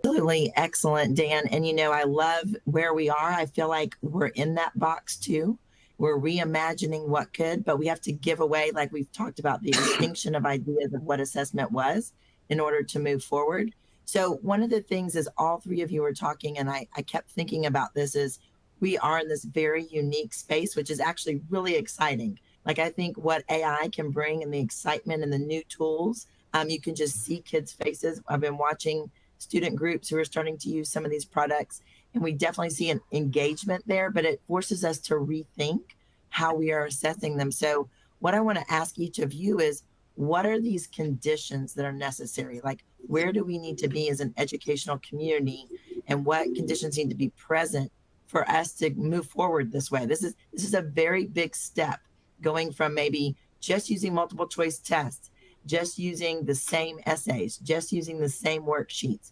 Absolutely excellent, Dan. And I love where we are. I feel like we're in that box too. We're reimagining what could, but we have to give away, like we've talked about, the extinction of ideas of what assessment was in order to move forward. So one of the things is all three of you were talking, and I kept thinking about this, is we are in this very unique space, which is actually really exciting. Like, I think what AI can bring and the excitement and the new tools, you can just see kids' faces. I've been watching student groups who are starting to use some of these products, and we definitely see an engagement there, but it forces us to rethink how we are assessing them. So what I want to ask each of you is, what are these conditions that are necessary? Like, where do we need to be as an educational community, and what conditions need to be present for us to move forward this way? This is a very big step, going from maybe just using multiple choice tests, just using the same essays, just using the same worksheets.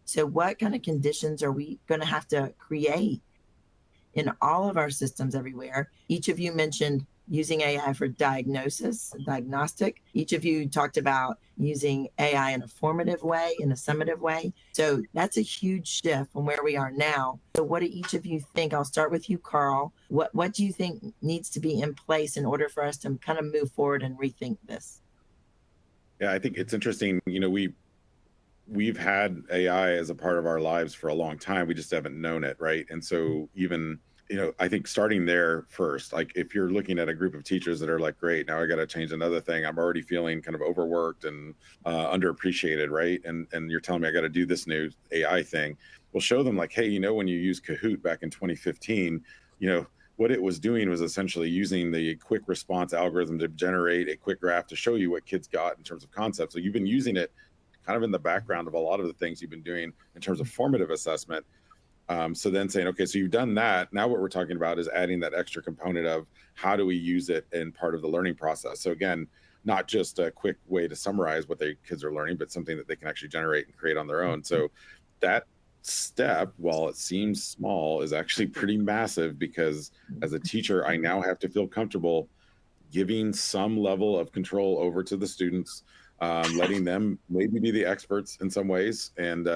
So what kind of conditions are we going to have to create in all of our systems everywhere? Each of you mentioned using AI for diagnostic. Each of you talked about using AI in a formative way, in a summative way. So that's a huge shift from where we are now. So what do each of you think? I'll start with you, Carl. What do you think needs to be in place in order for us to kind of move forward and rethink this? Yeah, I think it's interesting. We've had AI as a part of our lives for a long time. We just haven't known it, right? And so even, I think starting there first, like if you're looking at a group of teachers that are like, great, now I got to change another thing. I'm already feeling kind of overworked and underappreciated, right? And you're telling me I got to do this new AI thing. We'll show them like, hey, when you used Kahoot back in 2015, what it was doing was essentially using the quick response algorithm to generate a quick graph to show you what kids got in terms of concepts. So you've been using it kind of in the background of a lot of the things you've been doing in terms of formative assessment. So then saying, okay, so you've done that. Now what we're talking about is adding that extra component of how do we use it in part of the learning process. So again, not just a quick way to summarize what the kids are learning, but something that they can actually generate and create on their own. So that step, while it seems small, is actually pretty massive, because as a teacher, I now have to feel comfortable giving some level of control over to the students, letting them maybe be the experts in some ways, and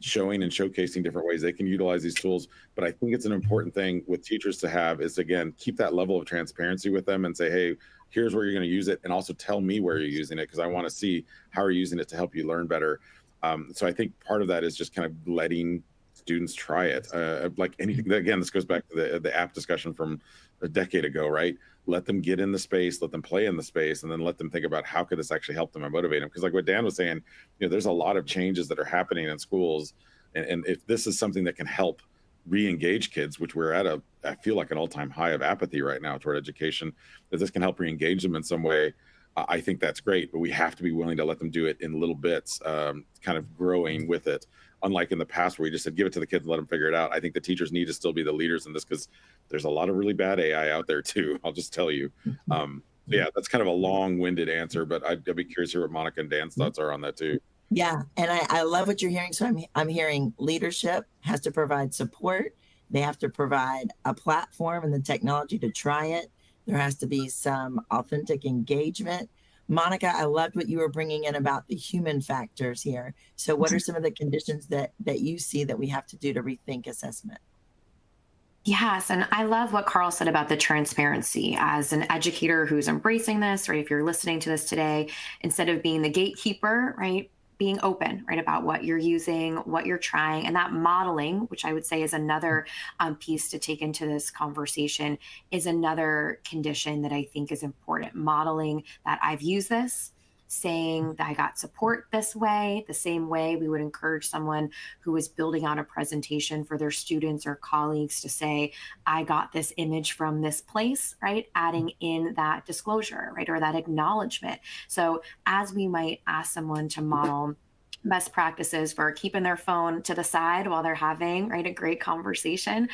showing and showcasing different ways they can utilize these tools. But I think it's an important thing with teachers to have is, again, keep that level of transparency with them and say, hey, here's where you're going to use it, and also tell me where you're using it, because I want to see how you're using it to help you learn better. So I think part of that is just kind of letting students try it. Like anything, again, this goes back to the app discussion from a decade ago, right? Let them get in the space, let them play in the space, and then let them think about how could this actually help them and motivate them. Because like what Dan was saying, there's a lot of changes that are happening in schools. And if this is something that can help re-engage kids, which we're at I feel like an all-time high of apathy right now toward education, if this can help re-engage them in some way, I think that's great. But we have to be willing to let them do it in little bits, kind of growing with it. Unlike in the past where we just said, give it to the kids and let them figure it out. I think the teachers need to still be the leaders in this, because there's a lot of really bad AI out there too. I'll just tell you. Yeah, that's kind of a long-winded answer, but I'd be curious to hear what Monica and Dan's thoughts are on that too. Yeah, and I love what you're hearing. So I'm hearing leadership has to provide support. They have to provide a platform and the technology to try it. There has to be some authentic engagement. Monica, I loved what you were bringing in about the human factors here. So what are some of the conditions that you see that we have to do to rethink assessment? Yes, and I love what Carl said about the transparency. As an educator who's embracing this, right, if you're listening to this today, instead of being the gatekeeper, right, being open, right, about what you're using, what you're trying, and that modeling, which I would say is another piece to take into this conversation, is another condition that I think is important. Modeling that I've used this, saying that I got support this way, the same way we would encourage someone who is building out a presentation for their students or colleagues to say, I got this image from this place, right? Adding in that disclosure, right? Or that acknowledgement. So as we might ask someone to model best practices for keeping their phone to the side while they're having, right, a great conversation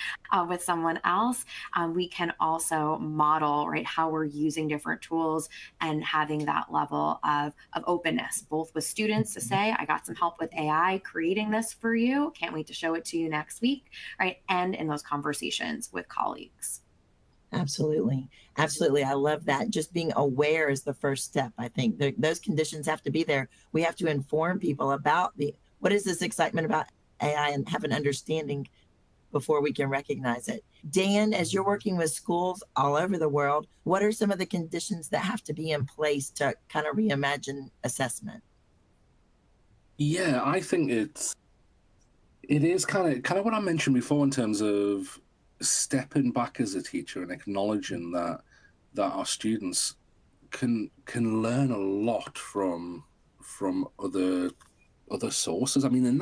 with someone else, we can also model, right, how we're using different tools and having that level of openness, both with students to say, I got some help with AI creating this for you, can't wait to show it to you next week, right, and in those conversations with colleagues. Absolutely. Absolutely. I love that. Just being aware is the first step. I think those conditions have to be there. We have to inform people about what is this excitement about AI and have an understanding before we can recognize it. Dan, as you're working with schools all over the world, what are some of the conditions that have to be in place to kind of reimagine assessment? Yeah, I think it is kind of what I mentioned before in terms of stepping back as a teacher and acknowledging that our students can learn a lot from other sources. I mean, and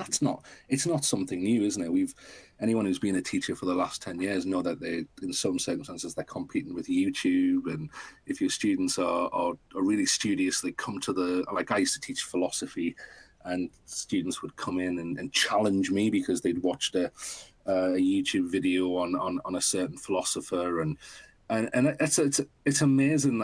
it's not something new, isn't it? Anyone who's been a teacher for the last 10 years know that in some circumstances they're competing with YouTube, and if your students are really studious, they come to like I used to teach philosophy, and students would come in and challenge me because they'd watched a YouTube video on a certain philosopher, and it's amazing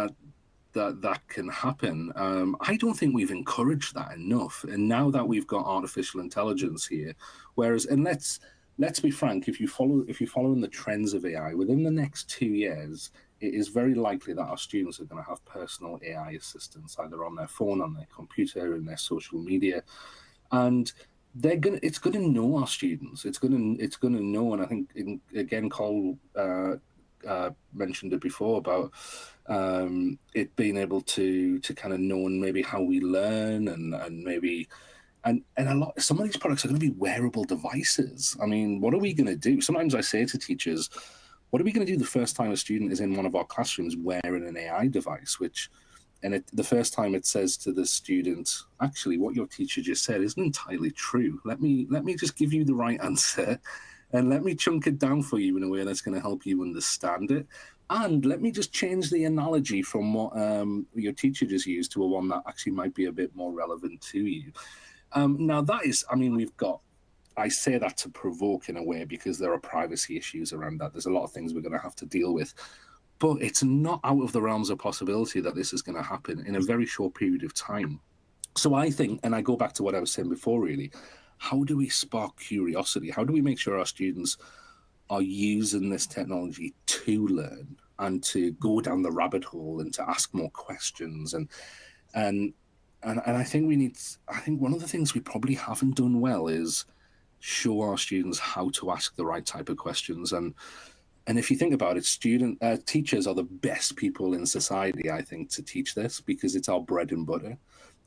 that can happen. I don't think we've encouraged that enough, and now that we've got artificial intelligence here, and let's be frank, if you're following the trends of AI, within the next 2 years, it is very likely that our students are going to have personal AI assistants either on their phone, on their computer, in their social media, and it's gonna know our students. It's gonna know, and I think again, Cole mentioned it before about it being able to kind of know maybe how we learn and maybe. And some of these products are going to be wearable devices. I mean, what are we going to do? Sometimes I say to teachers, what are we going to do the first time a student is in one of our classrooms wearing an AI device? The first time it says to the student, actually, what your teacher just said isn't entirely true. Let me just give you the right answer, and let me chunk it down for you in a way that's going to help you understand it. And let me just change the analogy from what your teacher just used to a one that actually might be a bit more relevant to you. Now that is, I mean, I say that to provoke in a way because there are privacy issues around that. There's a lot of things we're going to have to deal with, but it's not out of the realms of possibility that this is going to happen in a very short period of time. So I think, and I go back to what I was saying before, really, how do we spark curiosity? How do we make sure our students are using this technology to learn and to go down the rabbit hole and to ask more questions? And I think I think one of the things we probably haven't done well is show our students how to ask the right type of questions. And if you think about it, teachers are the best people in society, I think, to teach this because it's our bread and butter.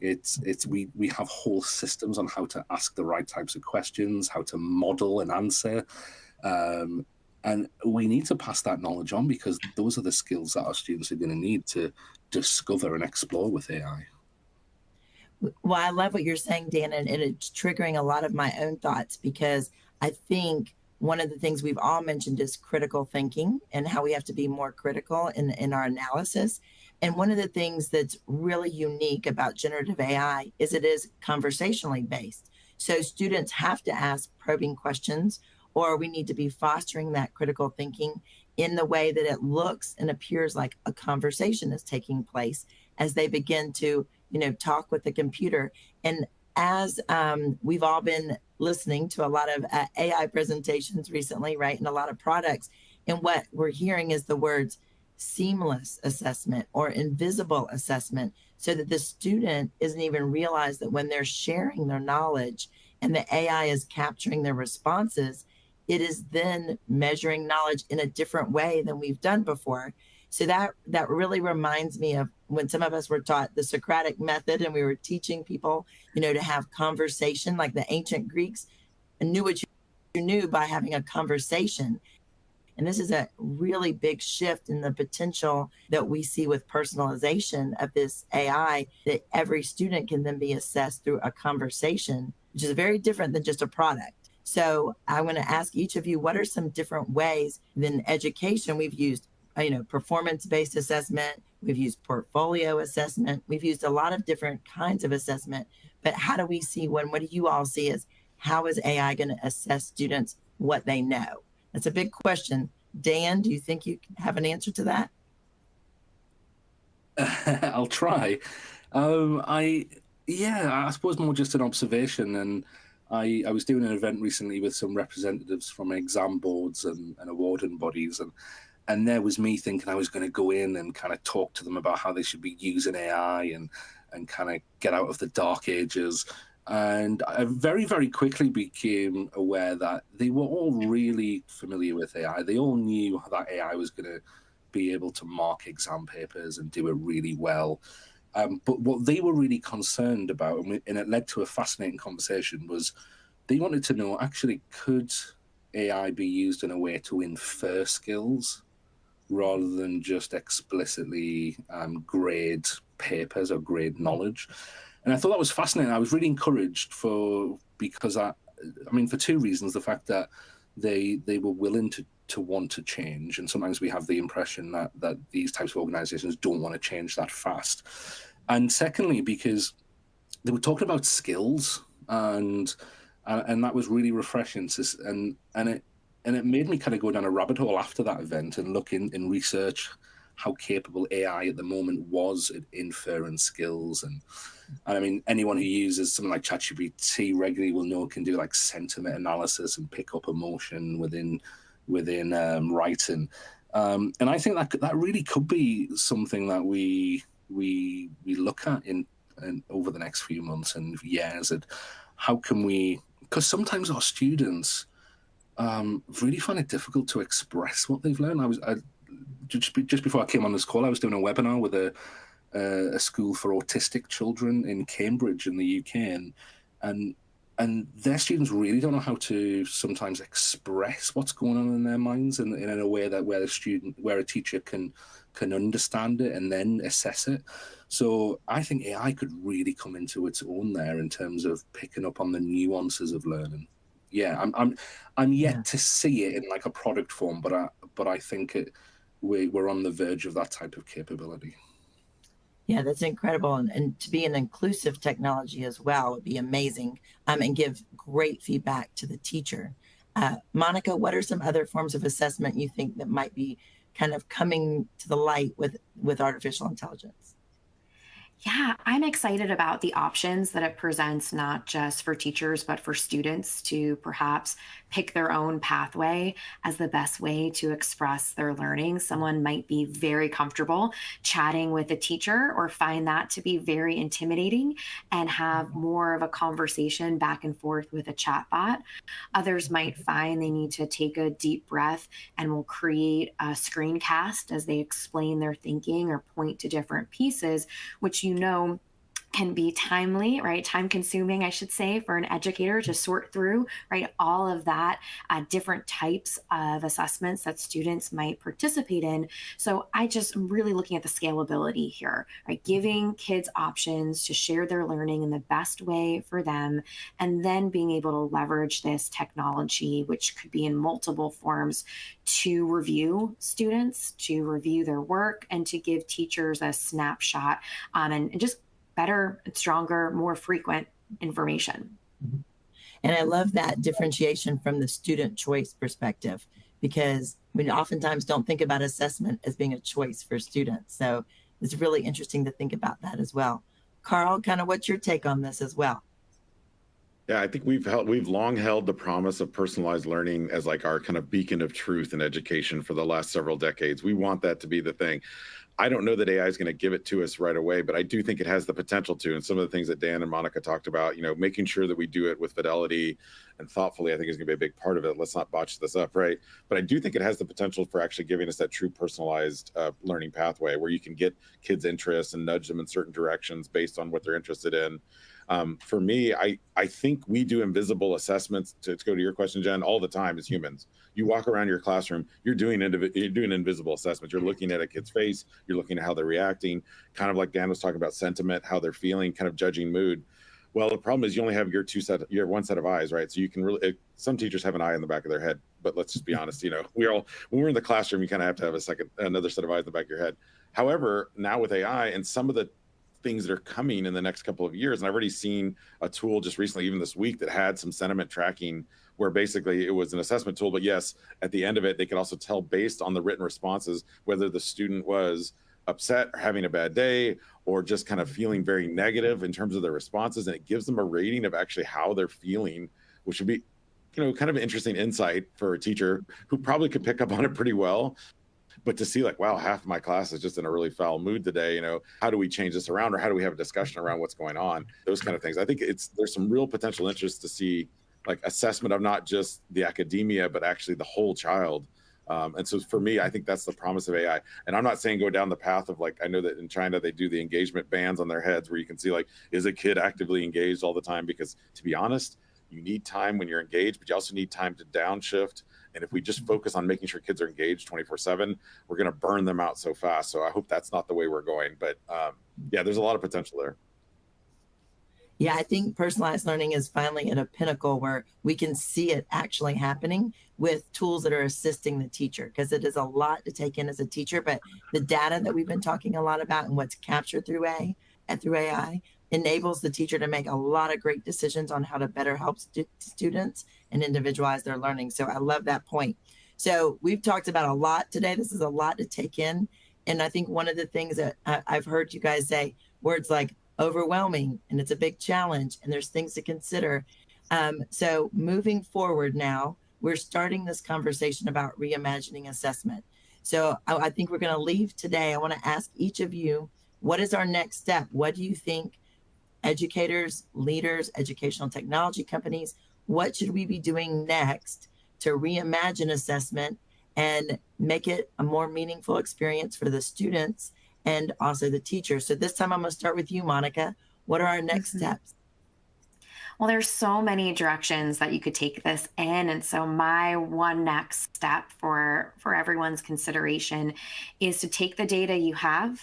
We have whole systems on how to ask the right types of questions, how to model an answer. And we need to pass that knowledge on because those are the skills that our students are going to need to discover and explore with AI. Well, I love what you're saying, Dan, and it's triggering a lot of my own thoughts because I think one of the things we've all mentioned is critical thinking and how we have to be more critical in our analysis. And one of the things that's really unique about generative AI is it is conversationally based. So students have to ask probing questions, or we need to be fostering that critical thinking in the way that it looks and appears like a conversation is taking place as they begin to talk with the computer. And as we've all been listening to a lot of AI presentations recently, right, and a lot of products, and what we're hearing is the words seamless assessment or invisible assessment, so that the student isn't even realize that when they're sharing their knowledge and the AI is capturing their responses, it is then measuring knowledge in a different way than we've done before. So that really reminds me of when some of us were taught the Socratic method and we were teaching people, to have conversation, like the ancient Greeks knew what you knew by having a conversation. And this is a really big shift in the potential that we see with personalization of this AI, that every student can then be assessed through a conversation, which is very different than just a product. So I want to ask each of you, what are some different ways than education we've used performance-based assessment, we've used portfolio assessment, we've used a lot of different kinds of assessment, but how do we see what do you all see as how is AI going to assess students what they know? That's a big question. Dan, do you think you have an answer to that? I'll try. I suppose more just an observation. And I was doing an event recently with some representatives from exam boards and awarding bodies, and there was me thinking I was going to go in and kind of talk to them about how they should be using AI and kind of get out of the dark ages. And I very, very quickly became aware that they were all really familiar with AI. They all knew that AI was going to be able to mark exam papers and do it really well. But what they were really concerned about, and it led to a fascinating conversation, was they wanted to know, actually, could AI be used in a way to infer skills rather than just explicitly grade papers or grade knowledge? And I thought that was fascinating. I was really encouraged because for two reasons. The fact that they were willing to want to change, and sometimes we have the impression that these types of organizations don't want to change that fast. And secondly, because they were talking about skills, and that was really refreshing. And it made me kind of go down a rabbit hole after that event and look in research how capable AI at the moment was at inferring skills. And I mean, anyone who uses something like ChatGPT regularly will know it can do like sentiment analysis and pick up emotion within writing. And I think that really could be something that we look at in over the next few months and years. And how can we? Because sometimes our students really find it difficult to express what they've learned. Just before I came on this call, I was doing a webinar with a school for autistic children in Cambridge in the UK, and their students really don't know how to sometimes express what's going on in their minds in a way that where a teacher can understand it and then assess it. So I think AI could really come into its own there in terms of picking up on the nuances of learning. Yeah, I'm yet to see it in like a product form, but I think we're on the verge of that type of capability. Yeah, that's incredible. And to be an inclusive technology as well would be amazing, and give great feedback to the teacher. Monica, what are some other forms of assessment you think that might be kind of coming to the light with artificial intelligence? Yeah, I'm excited about the options that it presents, not just for teachers, but for students to perhaps pick their own pathway as the best way to express their learning. Someone might be very comfortable chatting with a teacher or find that to be very intimidating and have more of a conversation back and forth with a chatbot. Others might find they need to take a deep breath and will create a screencast as they explain their thinking or point to different pieces, which can be timely, right? Time consuming, I should say, for an educator to sort through, right? All of that different types of assessments that students might participate in. So I just am really looking at the scalability here, right? Giving kids options to share their learning in the best way for them, and then being able to leverage this technology, which could be in multiple forms, to review students, to review their work, and to give teachers a snapshot and just better, stronger, more frequent information. And I love that differentiation from the student choice perspective, because we oftentimes don't think about assessment as being a choice for students. So it's really interesting to think about that as well. Carl, kind of what's your take on this as well? Yeah, I think we've long held the promise of personalized learning as like our kind of beacon of truth in education for the last several decades. We want that to be the thing. I don't know that AI is going to give it to us right away, but I do think it has the potential to. And some of the things that Dan and Monica talked about, making sure that we do it with fidelity and thoughtfully, I think is going to be a big part of it. Let's not botch this up, right? But I do think it has the potential for actually giving us that true personalized learning pathway where you can get kids' interests and nudge them in certain directions based on what they're interested in. For me, I think we do invisible assessments, to go to your question, Jen, all the time as humans. You walk around your classroom, you're doing invisible assessments. You're looking at a kid's face, you're looking at how they're reacting, kind of like Dan was talking about sentiment, how they're feeling, kind of judging mood. Well, the problem is you only have you have one set of eyes, right? So you can really, some teachers have an eye in the back of their head, but let's just be honest, when we're in the classroom, you kind of have to have another set of eyes in the back of your head. However, now with AI and some of the things that are coming in the next couple of years, and I've already seen a tool just recently, even this week, that had some sentiment tracking where basically it was an assessment tool, but yes, at the end of it, they could also tell based on the written responses whether the student was upset or having a bad day or just kind of feeling very negative in terms of their responses, and it gives them a rating of actually how they're feeling, which would be kind of an interesting insight for a teacher who probably could pick up on it pretty well. But to see like, wow, half of my class is just in a really foul mood today, how do we change this around, or how do we have a discussion around what's going on? Those kind of things. I think there's some real potential interest to see like assessment of not just the academia, but actually the whole child. And so for me, I think that's the promise of AI. And I'm not saying go down the path of like, I know that in China, they do the engagement bands on their heads where you can see like, is a kid actively engaged all the time? Because to be honest, you need time when you're engaged, but you also need time to downshift. And if we just focus on making sure kids are engaged 24/7, we're going to burn them out so fast. So I hope that's not the way we're going. But yeah, there's a lot of potential there. Yeah, I think personalized learning is finally at a pinnacle where we can see it actually happening with tools that are assisting the teacher, because it is a lot to take in as a teacher. But the data that we've been talking a lot about and what's captured through AI enables the teacher to make a lot of great decisions on how to better help students and individualize their learning. So I love that point. So we've talked about a lot today. This is a lot to take in. And I think one of the things that I've heard you guys say, words like overwhelming, and it's a big challenge, and there's things to consider. So moving forward now, we're starting this conversation about reimagining assessment. So I think we're going to leave today. I want to ask each of you, what is our next step? What do you think educators, leaders, educational technology companies, what should we be doing next to reimagine assessment and make it a more meaningful experience for the students and also the teachers? So this time I'm going to start with you, Monica. What are our next steps? Well, there's so many directions that you could take this in. And so my one next step for everyone's consideration is to take the data you have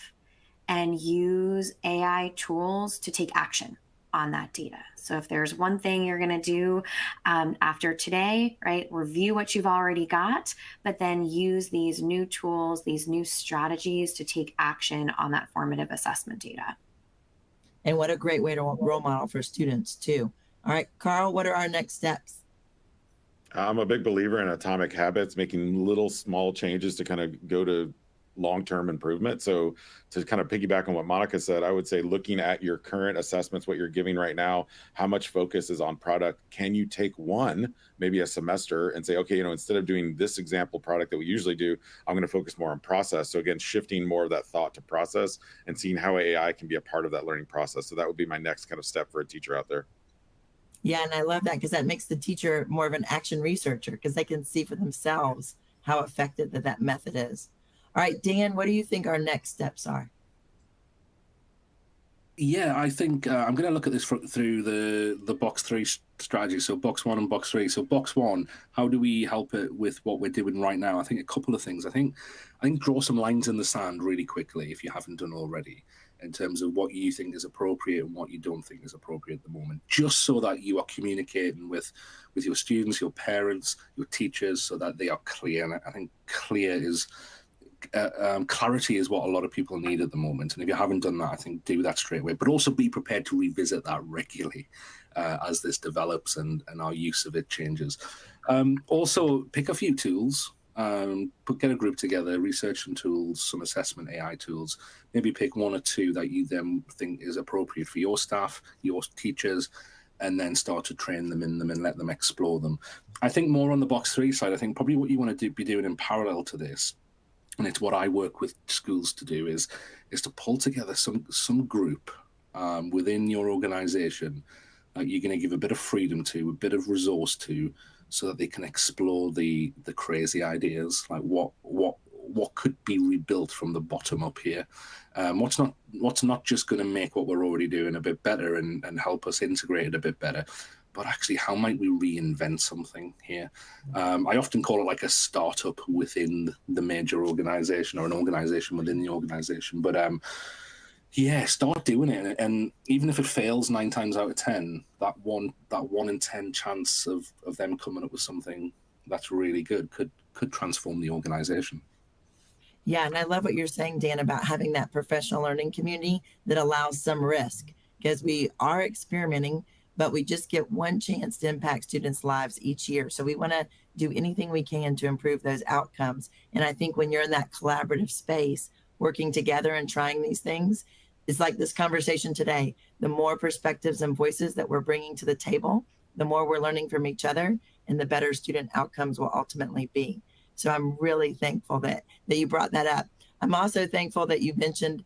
and use AI tools to take action on that data. So if there's one thing you're going to do after today, right, review what you've already got, but then use these new tools, these new strategies to take action on that formative assessment data. And what a great way to role model for students too. All right, Carl, what are our next steps? I'm a big believer in atomic habits, making little small changes to kind of go to long-term improvement. So to kind of piggyback on what Monica said, I would say looking at your current assessments, what you're giving right now, how much focus is on product? Can you take one, maybe a semester, and say, okay, instead of doing this example product that we usually do, I'm going to focus more on process. So again, shifting more of that thought to process and seeing how AI can be a part of that learning process. So that would be my next kind of step for a teacher out there. Yeah, and I love that because that makes the teacher more of an action researcher because they can see for themselves how effective that method is. All right, Dan, what do you think our next steps are? Yeah, I think I'm going to look at this through the box 3 strategy. So box 1 and box 3. So box 1, how do we help it with what we're doing right now? I think a couple of things. I think draw some lines in the sand really quickly if you haven't done already, in terms of what you think is appropriate and what you don't think is appropriate at the moment, just so that you are communicating with your students, your parents, your teachers, so that they are clear. And I think clarity is what a lot of people need at the moment. And if you haven't done that, I think do that straight away, but also be prepared to revisit that regularly as this develops and our use of it changes. Also pick a few tools, get a group together, research some tools, some assessment AI tools, maybe pick one or two that you then think is appropriate for your staff, your teachers, and then start to train them in them and let them explore them. I think more on the box 3 side, I think probably what you want to be doing in parallel to this, and it's what I work with schools to do, is to pull together some group within your organization that you're going to give a bit of freedom to, a bit of resource to, so that they can explore the crazy ideas, like what could be rebuilt from the bottom up here. What's not just going to make what we're already doing a bit better and help us integrate it a bit better, but actually how might we reinvent something here? I often call it like a startup within the major organization or an organization within the organization. But yeah, start doing it. And even if it fails 9 times out of 10, that one in 10 chance of them coming up with something that's really good could transform the organization. Yeah, and I love what you're saying, Dan, about having that professional learning community that allows some risk, because we are experimenting, but we just get one chance to impact students' lives each year. So we want to do anything we can to improve those outcomes. And I think when you're in that collaborative space, working together and trying these things, it's like this conversation today. The more perspectives and voices that we're bringing to the table, the more we're learning from each other, and the better student outcomes will ultimately be. So I'm really thankful that you brought that up. I'm also thankful that you mentioned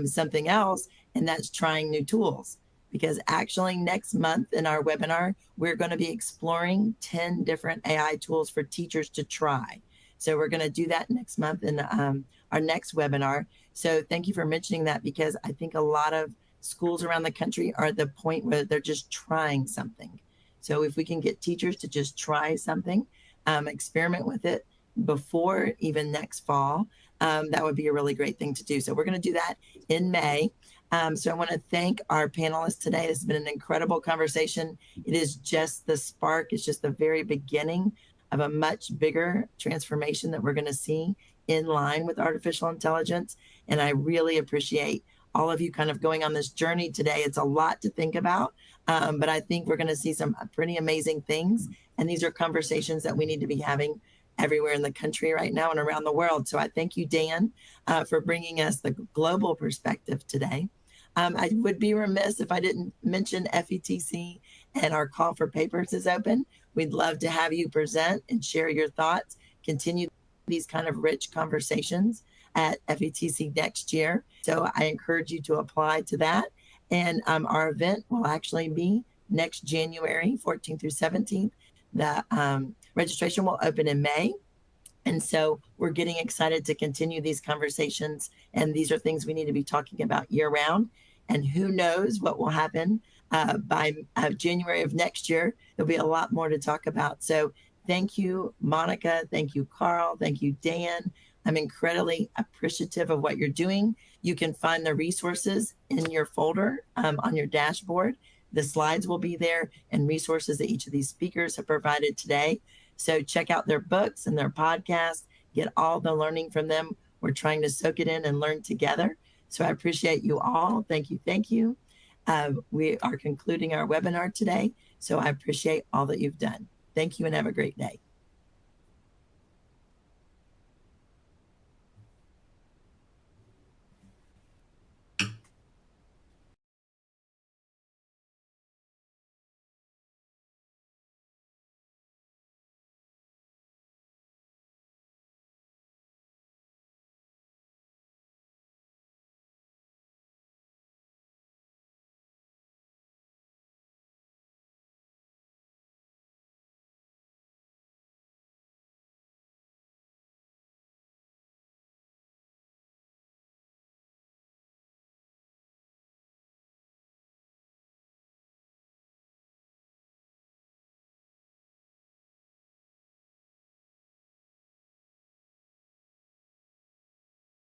something else, and that's trying new tools. Because actually next month in our webinar, we're going to be exploring 10 different AI tools for teachers to try. So we're going to do that next month in our next webinar. So thank you for mentioning that, because I think a lot of schools around the country are at the point where they're just trying something. So if we can get teachers to just try something, experiment with it before even next fall, that would be a really great thing to do. So we're going to do that in May. So I want to thank our panelists today. This has been an incredible conversation. It is just the spark. It's just the very beginning of a much bigger transformation that we're going to see in line with artificial intelligence. And I really appreciate all of you kind of going on this journey today. It's a lot to think about, but I think we're going to see some pretty amazing things. And these are conversations that we need to be having everywhere in the country right now and around the world. So I thank you, Dan, for bringing us the global perspective today. I would be remiss if I didn't mention FETC, and our call for papers is open. We'd love to have you present and share your thoughts. Continue these kind of rich conversations at FETC next year. So I encourage you to apply to that. And our event will actually be next January 14th through 17th. The registration will open in May. And so we're getting excited to continue these conversations. And these are things we need to be talking about year round. And who knows what will happen by January of next year. There'll be a lot more to talk about. So thank you, Monica. Thank you, Carl. Thank you, Dan. I'm incredibly appreciative of what you're doing. You can find the resources in your folder on your dashboard. The slides will be there and resources that each of these speakers have provided today. So check out their books and their podcasts, get all the learning from them. We're trying to soak it in and learn together. So I appreciate you all. Thank you. Thank you. We are concluding our webinar today. So I appreciate all that you've done. Thank you and have a great day.